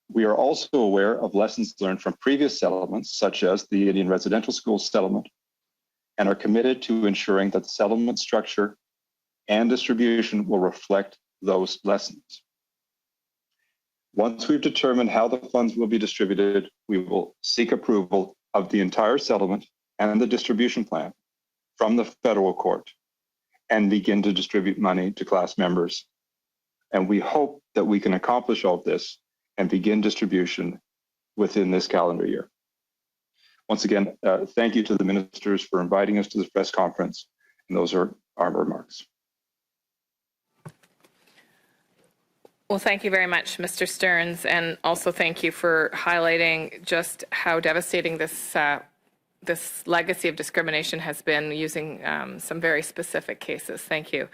We are also aware of lessons learned from previous settlements, such as the Indian Residential School settlement, and are committed to ensuring that the settlement structure and distribution will reflect those lessons. Once we've determined how the funds will be distributed, we will seek approval of the entire settlement and the distribution plan from the federal court and begin to distribute money to class members. And we hope that we can accomplish all of this and begin distribution within this calendar year. Once again, thank you to the ministers for inviting us to this press conference. And those are our remarks. Well, thank you very much, Mr. Stearns, and also thank you for highlighting just how devastating this this legacy of discrimination has been, using some very specific cases. Thank you.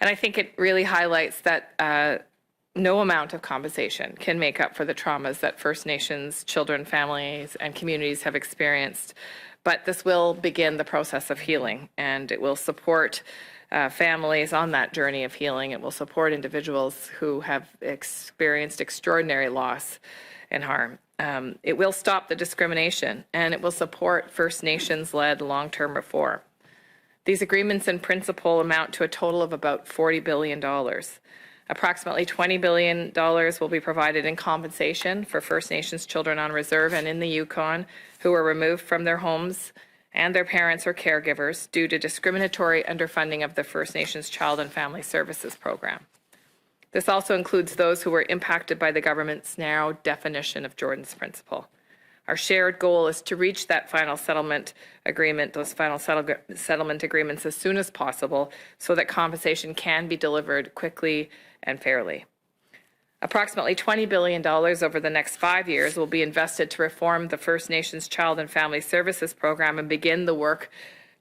And I think it really highlights that no amount of compensation can make up for the traumas that First Nations children, families, and communities have experienced. But this will begin the process of healing, and it will support families on that journey of healing. It will support individuals who have experienced extraordinary loss and harm. It will stop the discrimination, and it will support First Nations-led long-term reform. These agreements in principle amount to a total of about $40 billion. Approximately $20 billion will be provided in compensation for First Nations children on reserve and in the Yukon who were removed from their homes and their parents or caregivers due to discriminatory underfunding of the First Nations Child and Family Services Program. This also includes those who were impacted by the government's narrow definition of Jordan's principle. Our shared goal is to reach that final settlement agreement, those final settlement agreements as soon as possible so that compensation can be delivered quickly and fairly. Approximately $20 billion over the next 5 years will be invested to reform the First Nations Child and Family Services Program and begin the work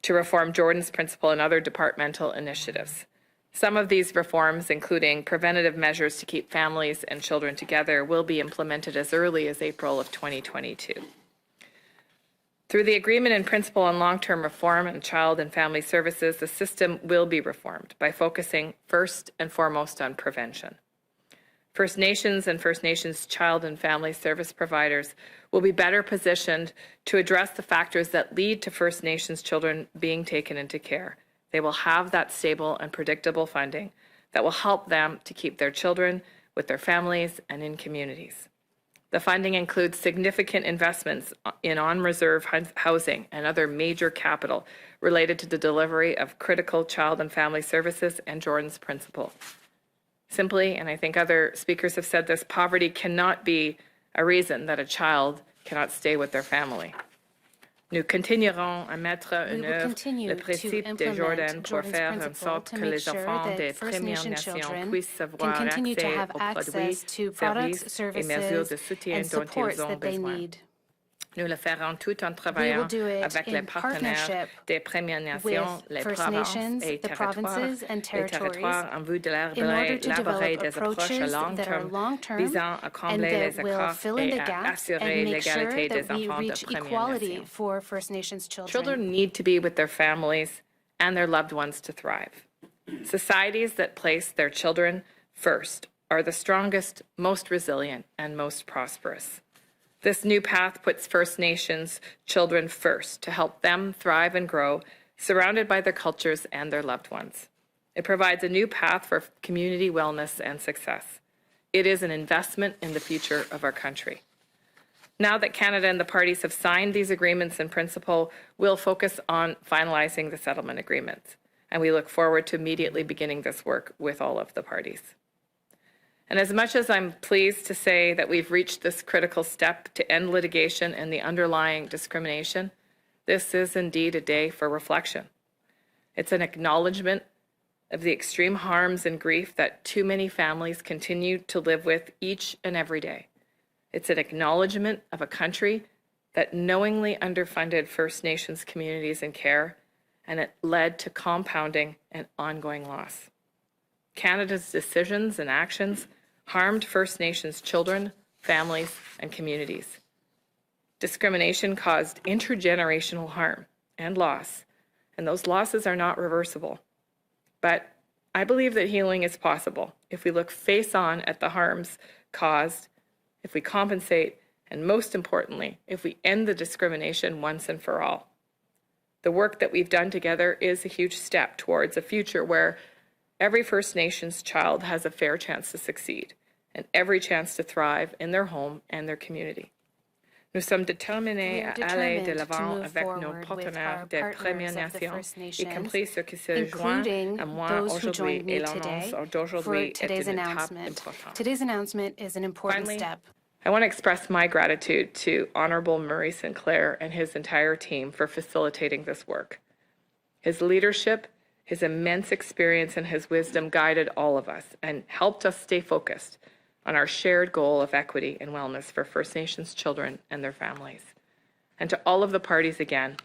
to reform Jordan's principle and other departmental initiatives. Some of these reforms, including preventative measures to keep families and children together, will be implemented as early as April of 2022. Through the Agreement in Principle on Long-Term Reform and Child and Family Services, the system will be reformed by focusing first and foremost on prevention. First Nations and First Nations child and family service providers will be better positioned to address the factors that lead to First Nations children being taken into care. They will have that stable and predictable funding that will help them to keep their children with their families and in communities. The funding includes significant investments in on-reserve housing and other major capital related to the delivery of critical child and family services and Jordan's Principle. Simply, and I think other speakers have said this, poverty cannot be a reason that a child cannot stay with their family. Nous continuerons à mettre en œuvre le principe de Jordan pour faire en sorte que les enfants des Premières Nations puissent avoir accès aux produits, services et mesures de soutien dont ils ont besoin. Nous le ferons tout en travaillant avec les partenaires des Premières Nations, les provinces et territoires en vue d'élaborer des approches à long terme visant à combler les écarts et à assurer l'égalité des enfants de Premières Nations. Children need to be with their families and their loved ones to thrive. Societies that place their children first are the strongest, most resilient, and most prosperous. This new path puts First Nations children first to help them thrive and grow, surrounded by their cultures and their loved ones. It provides a new path for community wellness and success. It is an investment in the future of our country. Now that Canada and the parties have signed these agreements in principle, we'll focus on finalizing the settlement agreements, and we look forward to immediately beginning this work with all of the parties. And as much as I'm pleased to say that we've reached this critical step to end litigation and the underlying discrimination, this is indeed a day for reflection. It's an acknowledgement of the extreme harms and grief that too many families continue to live with each and every day. It's an acknowledgement of a country that knowingly underfunded First Nations communities and care, and it led to compounding and ongoing loss. Canada's decisions and actions harmed First Nations children, families, and communities. Discrimination caused intergenerational harm and loss, and those losses are not reversible. But I believe that healing is possible if we look face on at the harms caused, if we compensate, and most importantly, if we end the discrimination once and for all. The work that we've done together is a huge step towards a future where every First Nations child has a fair chance to succeed and every chance to thrive in their home and their community. Nous sommes déterminés à aller de l'avant avec nos partenaires des Premières Nations, y compris ceux qui se joignent à moi aujourd'hui, et l'annonce d'aujourd'hui est une étape importante. Today's announcement is an important step. I want to express my gratitude to Honorable Murray Sinclair and his entire team for facilitating this work. His leadership, his immense experience, and his wisdom guided all of us and helped us stay focused on our shared goal of equity and wellness for First Nations children and their families. And to all of the parties again,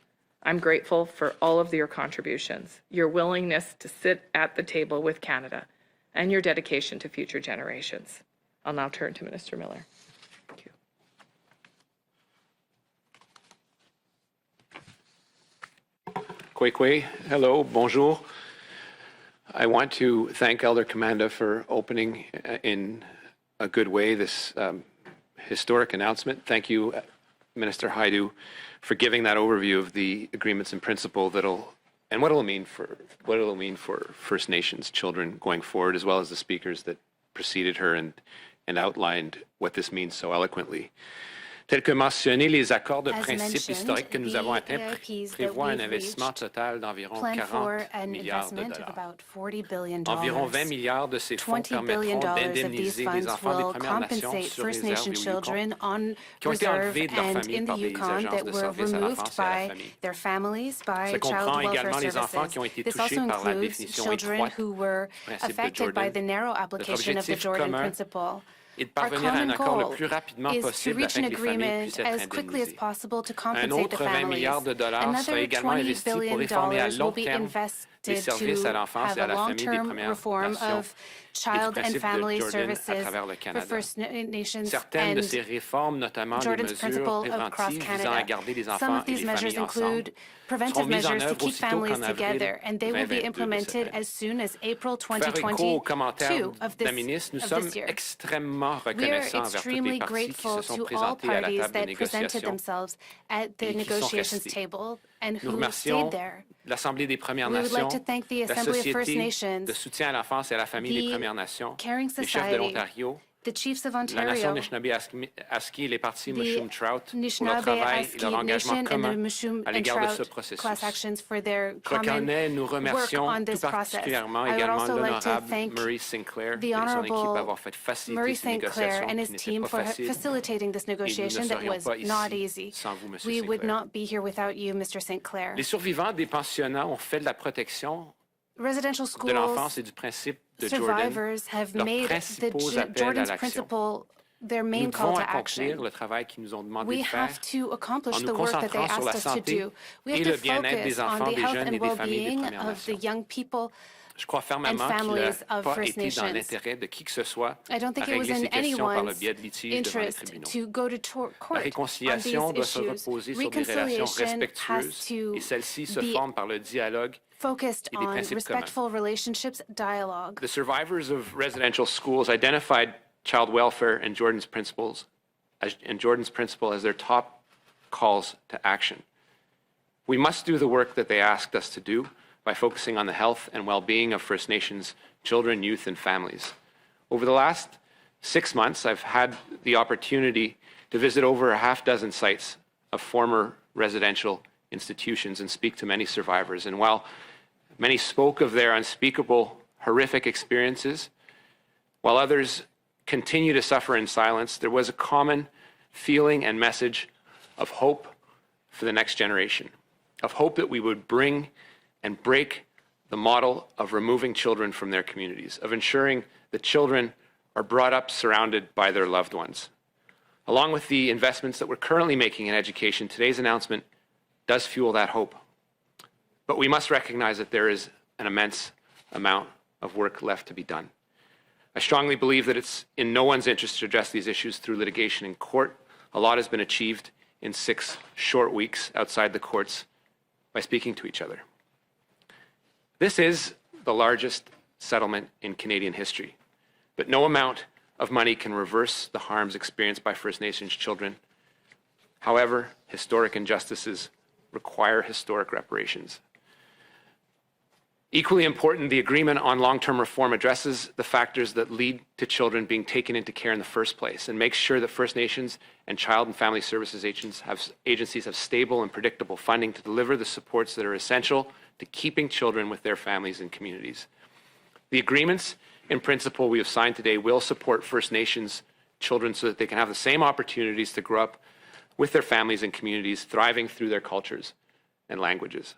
I'm grateful for all of your contributions, your willingness to sit at the table with Canada, and your dedication to future generations. I'll now turn to Minister Miller. Thank you. Kwekwe, hello, bonjour. I want to thank Elder Commanda for opening in a good way this historic announcement. Thank you, Minister Haidu, for giving that overview of the agreements in principle and what it'll mean for First Nations children going forward, as well as the speakers that preceded her and outlined what this means so eloquently. Tel que mentionné, les accords de principe historiques que nous avons atteints prévoient un investissement total d'environ 40 milliards de dollars. Environ 20 milliards de ces fonds permettront d'indemniser les enfants des Premières Nations sur réserve et Yukon qui ont été enlevés de leur famille par des agences de services à l'enfance et à la famille. Ça comprend également les enfants qui ont été touchés par la définition étroite du principe de Jordan. Notre objectif commun et de parvenir à un accord le plus rapidement possible afin que les familles puissent être indemnisées. Un autre 20 milliards de dollars sera également investi pour réformer à long terme expected services to à l'enfance have et à a la famille des long-term Premières reform Nations of child and principe de family Jordan à services travers le for Canada. First Nations Certaines de and ces réformes, notamment des Jordan's mesures principle of cross préventives visant à Canada. garder les Some enfants of et these les measures familles ensemble, include preventive seront mises en measures to œuvre keep aussitôt families qu'en avril together, and they will be 2022 de cette implemented année. as soon as April Pour faire écho aux commentaires 2022 de la ministre, nous sommes year. extrêmement We are reconnaissants envers toutes extremely les parties qui grateful se sont to all présentées à la parties table de that presented négociation themselves at the et qui sont negotiations restés. table and Nous who remercions stayed there. l'Assemblée des Premières We would like Nations, to thank the la Assembly of First Société Nations, de soutien à l'enfance et à la famille des the Premières Nations, Caring les chefs de Society, l'Ontario, the Chiefs of la Nation Ontario, Nishnawbe Aski et les partis the Mushroom Trout pour leur Nishnawbe, travail et Aski leur engagement Nation, and the commun Mushroom à and l'égard de ce Trout processus. class actions for their Je common reconnais, nous work remercions on tout this process. particulièrement I would également also like to l'honorable thank Murray Sinclair the et son équipe Honorable d'avoir fait faciliter Murray ces St. Clair négociations and qui his n'étaient team pas for faciles. facilitating this negotiation that serions was pas not ici easy. sans vous, Monsieur We would Sinclair. not be here without you, Mr. St. Clair. Les survivants des pensionnats ont fait de la protection Residential de l'enfance schools et du principe de Jordan survivors have leurs made principaux appels à Jordan's l'action. principle their Nous main call devons to accomplir action. le travail qu'ils nous ont demandé We de faire have to accomplish en nous the work that they concentrant sur la asked us to santé do. We et have le to bien-être focus des on enfants, the des health jeunes et and des familles des well-being Premières of the Nations. young people. Je crois fermement qu'il families n'a of pas First été dans Nations. l'intérêt de qui que ce soit I don't à think it was régler in ces questions par le anyone's biais de litiges devant les interest tribunaux. to go to La court on réconciliation doit these se issues. reposer sur des relations Reconciliation has respectueuses to et celles-ci se be forment par le dialogue focused et des on principes respectful relationships, dialogue. The survivors of residential schools identified child welfare and Jordan's principle as their top calls to action. We must do the work that they asked us to do by focusing on the health and well-being of First Nations children, youth, and families. Over the last 6 months, I've had the opportunity to visit over a half dozen sites of former residential institutions and speak to many survivors. And while many spoke of their unspeakable, horrific experiences, while others continue to suffer in silence, there was a common feeling and message of hope for the next generation, of hope that we would bring and break the model of removing children from their communities, of ensuring that children are brought up surrounded by their loved ones. Along with the investments that we're currently making in education, today's announcement does fuel that hope. But we must recognize that there is an immense amount of work left to be done. I strongly believe that it's in no one's interest to address these issues through litigation in court. A lot has been achieved in 6 short weeks outside the courts by speaking to each other. This is the largest settlement in Canadian history, but no amount of money can reverse the harms experienced by First Nations children. However, historic injustices require historic reparations. Equally important, the agreement on long-term reform addresses the factors that lead to children being taken into care in the first place and makes sure that First Nations and Child and Family Services agencies have stable and predictable funding to deliver the supports that are essential to keeping children with their families and communities. The agreements in principle we have signed today will support First Nations children so that they can have the same opportunities to grow up with their families and communities, thriving through their cultures and languages.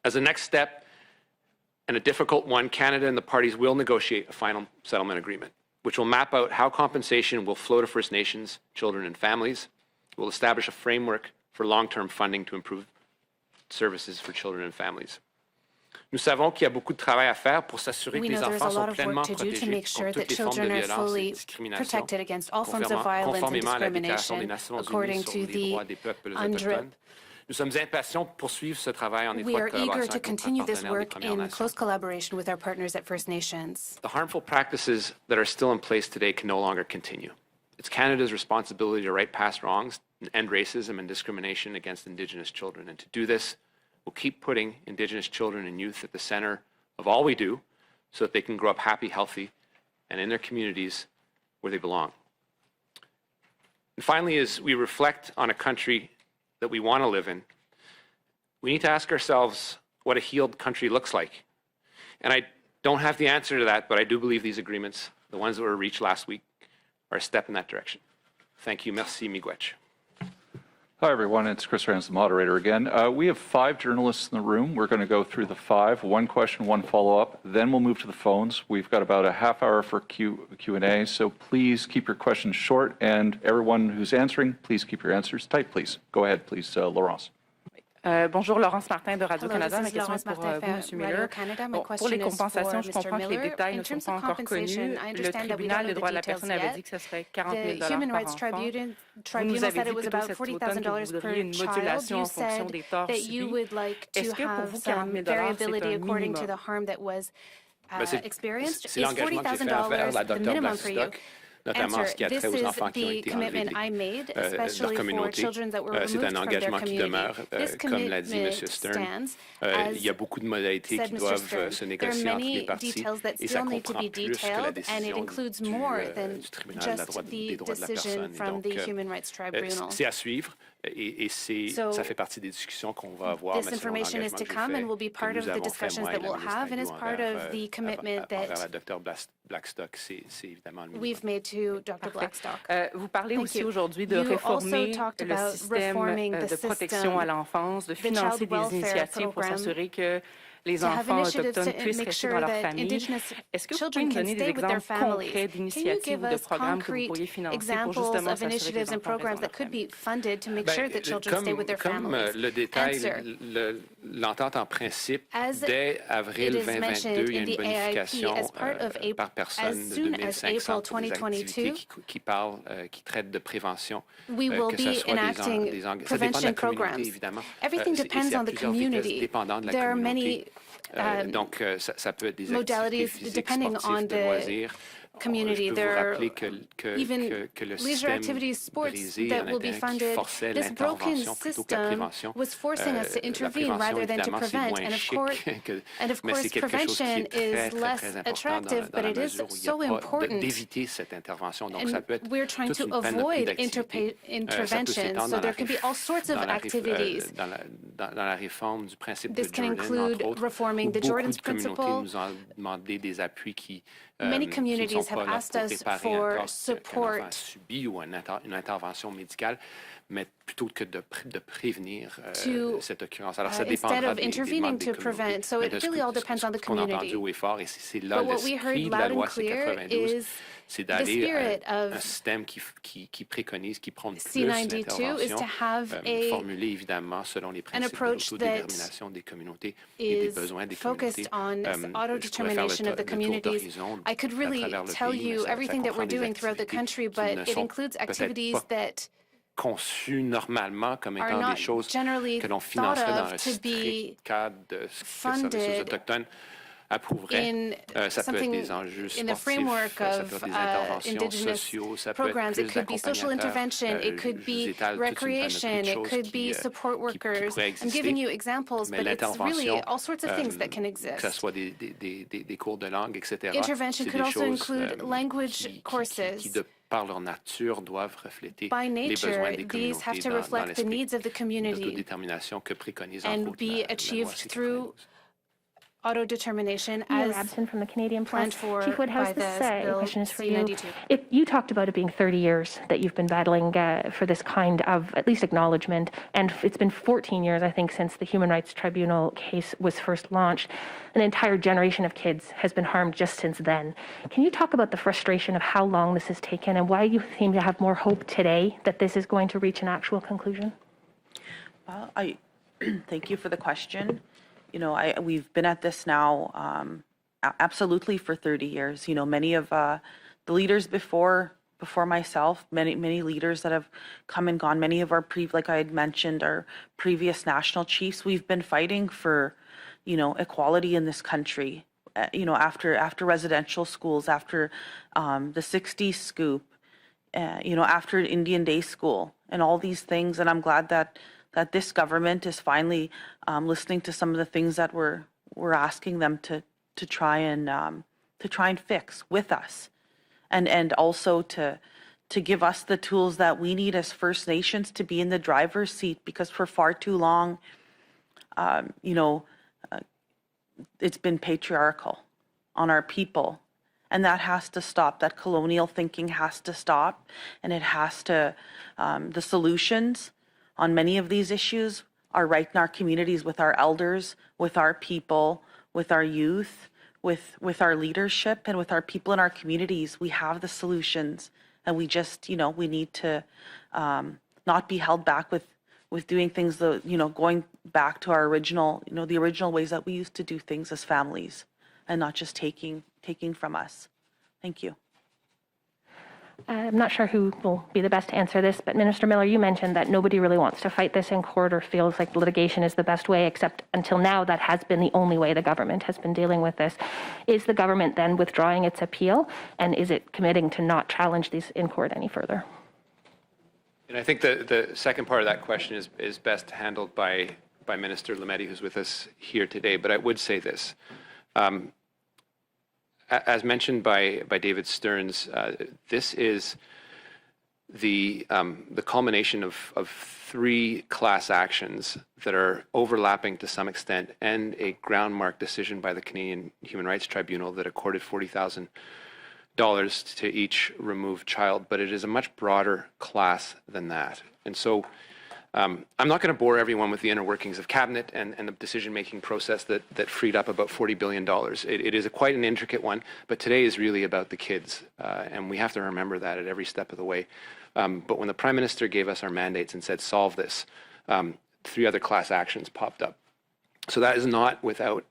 As a next step, and a difficult one, Canada and the parties will negotiate a final settlement agreement, which will map out how compensation will flow to First Nations, children, and families. It will establish a framework for long-term funding to improve services for children and families. Nous savons qu'il y a beaucoup de travail à faire pour s'assurer We que know les there's a enfants sont lot of pleinement work to do to protégés make sure contre that toutes les formes de children are violence et fully discrimination, protected against all forms of violence and conformément à la Déclaration des discrimination, Nations according Unies to sur les the droits des peuples UNDRIP. autochtones. Nous sommes impatients de poursuivre ce travail en We étroite are eager collaboration to avec nos continue this partenaires des work Premières in Nations. close collaboration with our partners at First Nations. The harmful practices that are still in place today can no longer continue. It's Canada's responsibility to right past wrongs and end racism and discrimination against Indigenous children. And to do this, we'll keep putting Indigenous children and youth at the center of all we do so that they can grow up happy, healthy, and in their communities where they belong. And finally, as we reflect on a country that we want to live in, we need to ask ourselves what a healed country looks like. And I don't have the answer to that, but I do believe these agreements, the ones that were reached last week, are a step in that direction. Thank you. Merci, Miigwech. Hi, everyone. It's Chris Rans, the moderator again. We have 5 journalists in the room. We're going to go through the 5, 1 question, 1 follow-up. Then we'll move to the phones. We've got about a half hour for Q&A, so please keep your questions short. And everyone who's answering, please keep your answers tight, please. Go ahead, please, Laurence. Bonjour, Laurence Martin de Hello, Radio-Canada. Ma this is question est Laurence pour Martin vous, from M. Radio Miller. Canada. My Bon, pour question les is for compensations, je Mr. comprends que les Miller. détails In ne sont terms pas of encore connus. compensation, I Le understand that we don't tribunal know des the droits de la details personne avait dit yet. que ce serait 40 000 The Human par Rights enfant. Tribunal Vous nous avez said dit it was plus tôt about cet automne que vous $40,000 voudriez per une child. modulation You en fonction said des torts that you subis. would like to Est-ce que pour have vous, 40 some 000 c'est variability un according to minimum? the harm that was experienced. C'est Is l'engagement que j'ai fait envers la $40,000 the Dr minimum for you? Blackstock, notamment en ce qui a Answer, trait this aux is enfants qui ont the été commitment enlevés I made, de leur especially for communauté. children that were C'est removed un from their engagement qui community. demeure, This comme l'a dit M. commitment Stern. stands, Il y a beaucoup de modalités said qui Mr. doivent Stern. se There are négocier entre les many parties details that et ça still need to comprend be plus que la detailed, and it décision includes more than du tribunal just des the droits de la decision personne. Et from donc, the Human Rights Tribunal. c'est à suivre et So, ça fait partie des discussions qu'on va avoir. This mais selon information is l'engagement to que j'ai come fait, and will be que part nous of the avons fait, discussions moi et that la we'll ministre have, and is Nadeau part envers, of the commitment envers la that Dr Blackstock, c'est évidemment le minimum. we've made to Dr. Parfait. Blackstock. Vous parlez Thank aussi you. aujourd'hui de You réformer also talked le about système reforming the de protection system, à l'enfance, de the financer child des welfare initiatives pour program, s'assurer que les to have enfants initiatives autochtones to puissent make rester sure dans leur that famille. Indigenous Est-ce que vous pouvez children me can donner des stay with their exemples families? concrets Can you d'initiatives give ou de us programmes que vous concrete pourriez financer pour examples justement of s'assurer que les initiatives and enfants restent dans programs that leur could famille? be funded to make sure that children stay with their Comme families? le détail, Answer. l'entente en principe, As dès avril it is 2022, il y a mentioned in une the bonification AIP, as part of par as personne de soon as 2500 April pour des activités 2022, qui parlent, qui traitent de prévention, we will que ce be soit enacting ça dépend de prevention la communauté, programs. évidemment. Everything Et depends c'est à on the plusieurs vitesses, community. dépendant de la There are communauté. many Donc, ça peut être des activités modalities physiques, depending sportives, on de the loisirs. community. Je peux There vous are rappeler even que le leisure système activities, sports brisé that en will be interne qui funded. forçait This broken l'intervention plutôt que la system prévention. was forcing us to La intervene prévention, rather than to évidemment, c'est prevent. moins And of chic course, mais c'est quelque chose qui prevention est très, is très, less très important attractive, dans but la it is mesure où il y a so pas important. d'éviter cette intervention. Donc, ça And peut être we're trying toute to une panoplie avoid d'activités. Ça peut intervention, s'étendre so dans there can be all sorts of activities. dans la réforme du principe This de can Jordan, include entre autres, reforming où the beaucoup Jordan's de communautés principle. nous ont demandé des appuis qui Many qui ne communities sont have pas là asked pour us réparer un for tort qu'un support enfant a subi ou une intervention médicale, mais plutôt que de prévenir to, cette occurrence. Alors, ça instead dépendra of des intervening demandes des to communautés. prevent. So Mais it de ce really all depends on the ce qu'on a entendu community. haut et fort, et c'est là But what we heard l'esprit de la loud loi and clear C-92, is c'est the d'aller spirit à un of système qui préconise, qui prône plus C-92 is l'intervention, to have formulée évidemment selon les principes de approach l'autodétermination des communautés et des is besoins des focused communautés. on auto-determination of the communities. I could really tell you everything that we're doing throughout the country, but it includes activities that conçues normalement comme are étant not des choses generally que l'on thought financerait dans of un to be strict cadre de ce que les funded services autochtones approuveraient. in Ça peut être something des enjeux in the sportifs, framework ça of peut être des interventions Indigenous sociaux, ça peut programs. être It plus could be social intervention, it could je vous be étale toute une panoplie recreation, de it choses could be support qui workers. pourraient I'm giving exister. you examples, Mais but it's really l'intervention, all sorts of things that can que ce exist. soit des cours de langue, etc. Intervention c'est could des also choses, include language qui, courses. de par leur nature, doivent refléter By les besoins nature, des these have communautés to dans reflect the l'esprit needs of the community d'autodétermination que préconise entre and autres be la loi achieved C-92. through auto-determination Mia as Rabson from the Canadian planned Press. for Chief Woodhouse, by this the bill question is for you. C-92. If you talked about it being 30 years that you've been battling for this kind of at least acknowledgement, and it's been 14 years, I think, since the Human Rights Tribunal case was first launched. An entire generation of kids has been harmed just since then. Can you talk about the frustration of how long this has taken and why you seem to have more hope today that this is going to reach an actual conclusion? Well, I thank you for the question. You know, we've been at this now absolutely for 30 years. You know, many of the leaders before myself, many leaders that have come and gone, many of our like I had mentioned, our previous national chiefs, we've been fighting for, you know, equality in this country. You know, after residential schools, after the 60s scoop, you know, after Indian Day School and all these things. And I'm glad that this government is finally listening to some of the things that we're asking them to try and fix with us, and also to give us the tools that we need as First Nations to be in the driver's seat, because for far too long, you know, it's been patriarchal on our people. And that has to stop. That colonial thinking has to stop. And it has to, the solutions on many of these issues are right in our communities, with our elders, with our people, with our youth, with our leadership, and with our people in our communities. We have the solutions. And we just, you know, we need to not be held back with with doing things, going back to our original, the original ways that we used to do things as families, and not just taking from us. Thank you. I'm not sure who will be the best to answer this, but Minister Miller, you mentioned that nobody really wants to fight this in court or feels like litigation is the best way, except until now that has been the only way the government has been dealing with this. Is the government then withdrawing its appeal, and is it committing to not challenge these in court any further? And I think the second part of that question is best handled by Minister Lametti, who's with us here today. But I would say this. As mentioned by David Stearns, this is the culmination of three class actions that are overlapping to some extent, and a groundmark decision by the Canadian Human Rights Tribunal that accorded $40,000 to each removed child. But it is a much broader class than that. And so I'm not going to bore everyone with the inner workings of Cabinet and the decision-making process that freed up about $40 billion. It is quite an intricate one, but today is really about the kids, and we have to remember that at every step of the way. But when the Prime Minister gave us our mandates and said, solve this, three other class actions popped up. So that is not without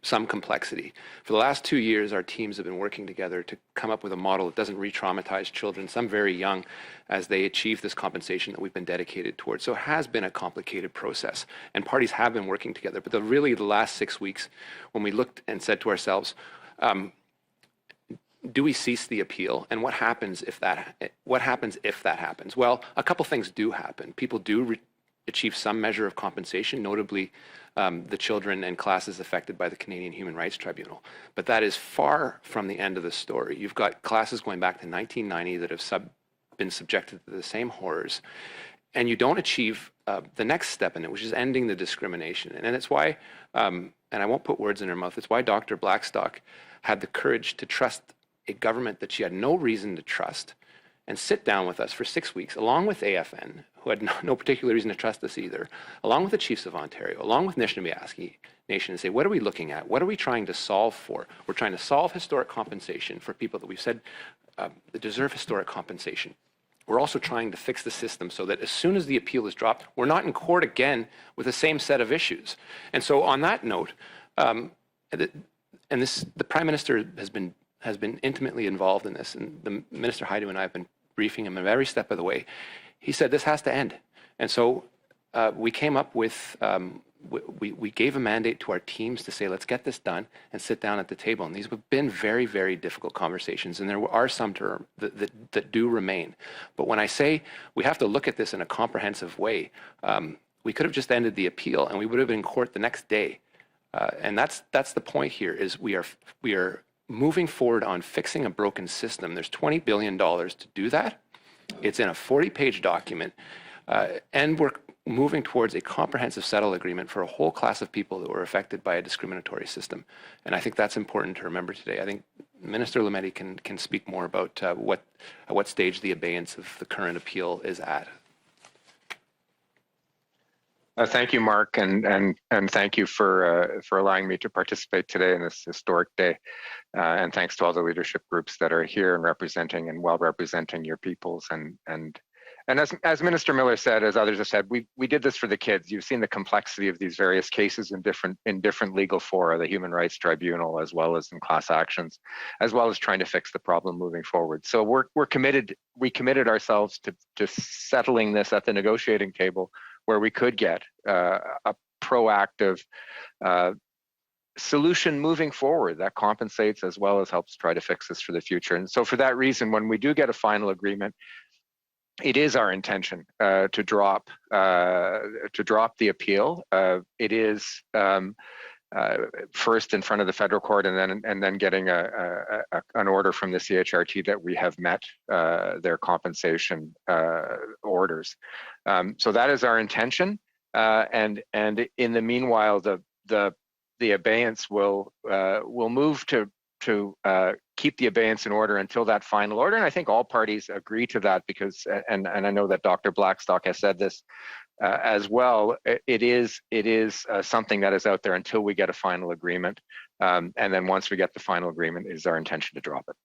some complexity. For the last 2 years, our teams have been working together to come up with a model that doesn't re-traumatize children, some very young, as they achieve this compensation that we've been dedicated towards. So it has been a complicated process, and parties have been working together. But really the last 6 weeks, when we looked and said to ourselves, do we cease the appeal, and what happens if that happens? Well, a couple things do happen. People do achieve some measure of compensation, notably the children and classes affected by the Canadian Human Rights Tribunal. But that is far from the end of the story. You've got classes going back to 1990 that have been subjected to the same horrors, and you don't achieve the next step in it, which is ending the discrimination. And it's why, and I won't put words in her mouth, it's why Dr. Blackstock had the courage to trust a government that she had no reason to trust, and sit down with us for 6 weeks, along with AFN, who had no particular reason to trust us either, along with the Chiefs of Ontario, along with Nishnawbe Aski Nation, and say, what are we looking at? What are we trying to solve for? We're trying to solve historic compensation for people that we've said that deserve historic compensation. We're also trying to fix the system so that as soon as the appeal is dropped, we're not in court again with the same set of issues. And so on that note, the Prime Minister has been intimately involved in this, and the Minister Haidu and I have been briefing him every step of the way. He said this has to end. And so we came up with, we gave a mandate to our teams to say, let's get this done and sit down at the table. And these have been very, very difficult conversations, and there are some that do remain. But when I say we have to look at this in a comprehensive way, we could have just ended the appeal and we would have been in court the next day. And that's the point here, is we are moving forward on fixing a broken system. There's $20 billion to do that. It's in a 40-page document, and we're moving towards a comprehensive settle agreement for a whole class of people that were affected by a discriminatory system. And I think that's important to remember today. I think Minister Lametti can speak more about at what stage the abeyance of the current appeal is at. Thank you, Mark, and thank you for allowing me to participate today in this historic day. And thanks to all the leadership groups that are here and representing and well representing your peoples. And as Minister Miller said, as others have said, we did this for the kids. You've seen the complexity of these various cases in different legal fora, the Human Rights Tribunal, as well as in class actions, as well as trying to fix the problem moving forward. So we're committed. We committed ourselves to settling this at the negotiating table, where we could get a proactive solution moving forward that compensates as well as helps try to fix this for the future. And so for that reason, when we do get a final agreement, it is our intention to drop the appeal. It is first in front of the federal court, and then getting an order from the CHRT that we have met their compensation orders. So that is our intention, and in the meanwhile, the abeyance will move to keep the abeyance in order until that final order. And I think all parties agree to that, because, and I know that Dr. Blackstock has said this as well, it is something that is out there until we get a final agreement. And then once we get the final agreement, it is our intention to drop it.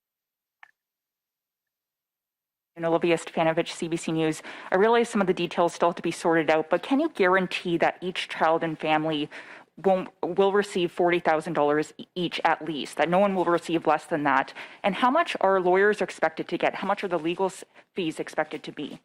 Olivia Stefanovich, CBC News. I realize some of the details still have to be sorted out, but can you guarantee that each child and family will receive $40,000 each at least, that no one will receive less than that? And how much are lawyers expected to get? How much are the legal fees expected to be?